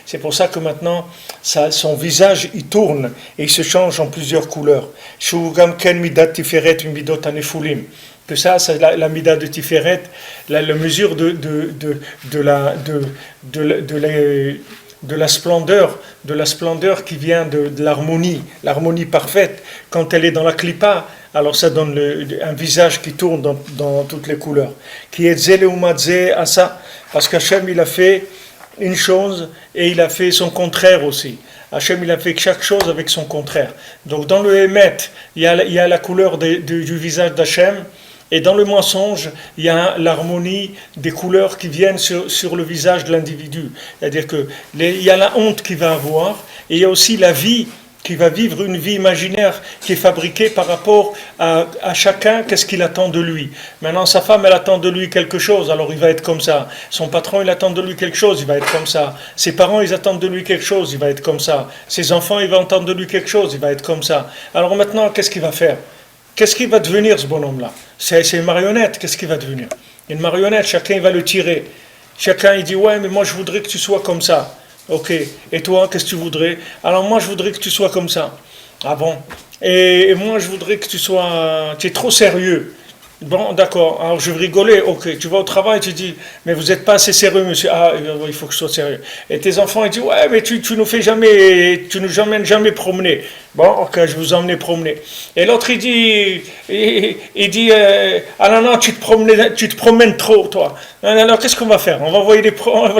C'est pour ça que maintenant, son visage, il tourne et il se change en plusieurs couleurs. Que ça, c'est la mida de Tiferet, la mesure de la splendeur qui vient de l'harmonie parfaite. Quand elle est dans la clipa, alors ça donne un visage qui tourne dans toutes les couleurs. Qui est zéleumadze à ça, parce qu'Hachem il a fait une chose et il a fait son contraire aussi. Hachem il a fait chaque chose avec son contraire. Donc dans le Hémet, il y a la couleur du visage d'Hachem. Et dans le mensonge, il y a l'harmonie des couleurs qui viennent sur le visage de l'individu. C'est-à-dire qu'il y a la honte qu'il va avoir, et il y a aussi la vie, qui va vivre une vie imaginaire qui est fabriquée par rapport à chacun, qu'est-ce qu'il attend de lui. Maintenant, sa femme, elle attend de lui quelque chose, alors il va être comme ça. Son patron, il attend de lui quelque chose, il va être comme ça. Ses parents, ils attendent de lui quelque chose, il va être comme ça. Ses enfants, ils vont attendre de lui quelque chose, il va être comme ça. Alors maintenant, qu'est-ce qu'il va faire ? Qu'est-ce qu'il va devenir ce bonhomme-là ? C'est une marionnette, qu'est-ce qu'il va devenir ? Une marionnette, chacun va le tirer. Chacun il dit, ouais, mais moi je voudrais que tu sois comme ça. Ok, et toi, qu'est-ce que tu voudrais ? Alors moi je voudrais que tu sois comme ça. Ah bon ? Et moi je voudrais que tu es trop sérieux. Bon, d'accord, alors je vais rigoler, ok, tu vas au travail, tu dis, mais vous n'êtes pas assez sérieux, monsieur, ah, il faut que je sois sérieux. Et tes enfants, ils disent, ouais, mais tu nous emmènes jamais promener. Bon, ok, je vous emmène promener. Et l'autre, il dit, ah non, tu te promènes trop, toi. Alors, qu'est-ce qu'on va faire ? On va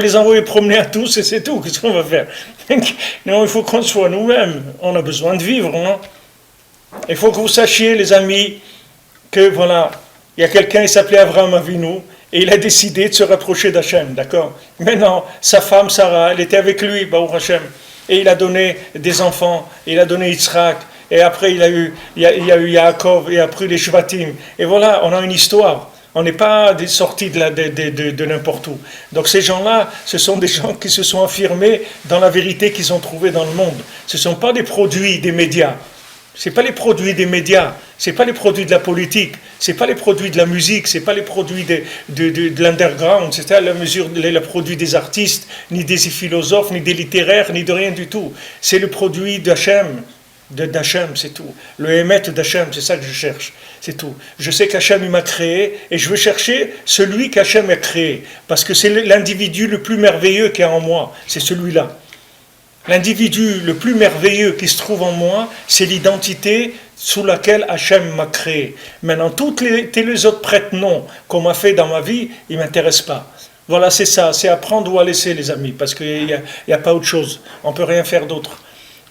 les envoyer promener à tous et c'est tout, qu'est-ce qu'on va faire ? Non, il faut qu'on soit nous-mêmes, on a besoin de vivre, non ? Il faut que vous sachiez, les amis, que voilà, il y a quelqu'un, il s'appelait Avraham Avinu, et il a décidé de se rapprocher d'Hachem, d'accord ? Maintenant, sa femme Sarah, elle était avec lui, Baruch Hashem, et il a donné des enfants, il a donné Yitzhak, et après il y a eu Yaakov, et après les Shvatim, et voilà, on a une histoire On n'est pas des sortis de n'importe où. Donc ces gens-là, ce sont des gens qui se sont affirmés dans la vérité qu'ils ont trouvée dans le monde. Ce ne sont pas des produits des médias. Ce n'est pas les produits des médias, ce n'est pas les produits de la politique, ce n'est pas les produits de la musique, ce n'est pas les produits de l'underground, c'est à la mesure les produits des artistes, ni des philosophes, ni des littéraires, ni de rien du tout. C'est le produit d'Hachem, d'Hachem, c'est tout. Le émet d'Hachem, c'est ça que je cherche, c'est tout. Je sais qu'Hachem m'a créé et je veux chercher celui qu'Hachem a créé, parce que c'est l'individu le plus merveilleux qu'il y a en moi, c'est celui-là. L'individu le plus merveilleux qui se trouve en moi, c'est l'identité sous laquelle Hachem m'a créé. Maintenant, tous les autres prête-noms qu'on m'a fait dans ma vie, ils ne m'intéressent pas. Voilà, c'est ça, c'est à prendre ou à laisser, les amis, parce qu'il n'y a pas autre chose. On ne peut rien faire d'autre.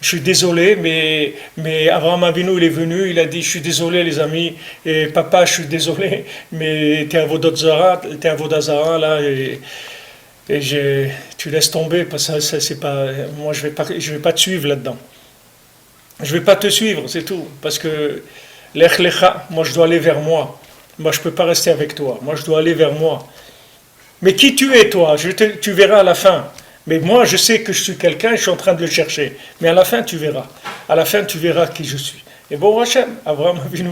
Je suis désolé, mais Abraham Avinu, il est venu, il a dit, je suis désolé, les amis, et papa, je suis désolé, mais t'es à Vodazara, là, et tu laisses tomber, parce que ça, c'est pas, moi je vais pas te suivre là-dedans. Je vais pas te suivre, c'est tout. Parce que l'ech lecha, moi je dois aller vers moi. Moi je peux pas rester avec toi. Moi je dois aller vers moi. Mais qui tu es toi? Tu verras à la fin. Mais moi je sais que je suis quelqu'un et je suis en train de le chercher. Mais à la fin tu verras. À la fin tu verras qui je suis. Et bon, Hachem, Abraham Avinu,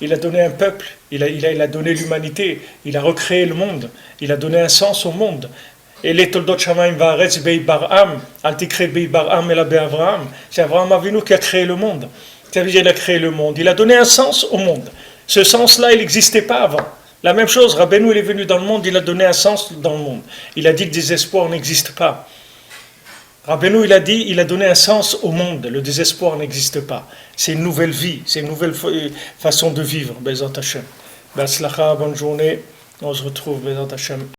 il a donné un peuple, il a donné l'humanité, il a recréé le monde, il a donné un sens au monde. Et les Toldot Shamaim Vaaretz Bei Bar'am, Altikre Bei Bar'am et la Bei Avraham, c'est Abraham Avinu qui a créé le monde. Ça veut dire qu'il a créé le monde. Il a donné un sens au monde. Ce sens-là, il n'existait pas avant. La même chose, Rabbeinu, il est venu dans le monde, il a donné un sens dans le monde. Il a dit que le désespoir n'existe pas. Rabbeinu, il a dit, il a donné un sens au monde. Le désespoir n'existe pas. C'est une nouvelle vie, c'est une nouvelle façon de vivre. Bezat Hashem. Be'atzlacha, bonne journée. On se retrouve, Bezat Hashem.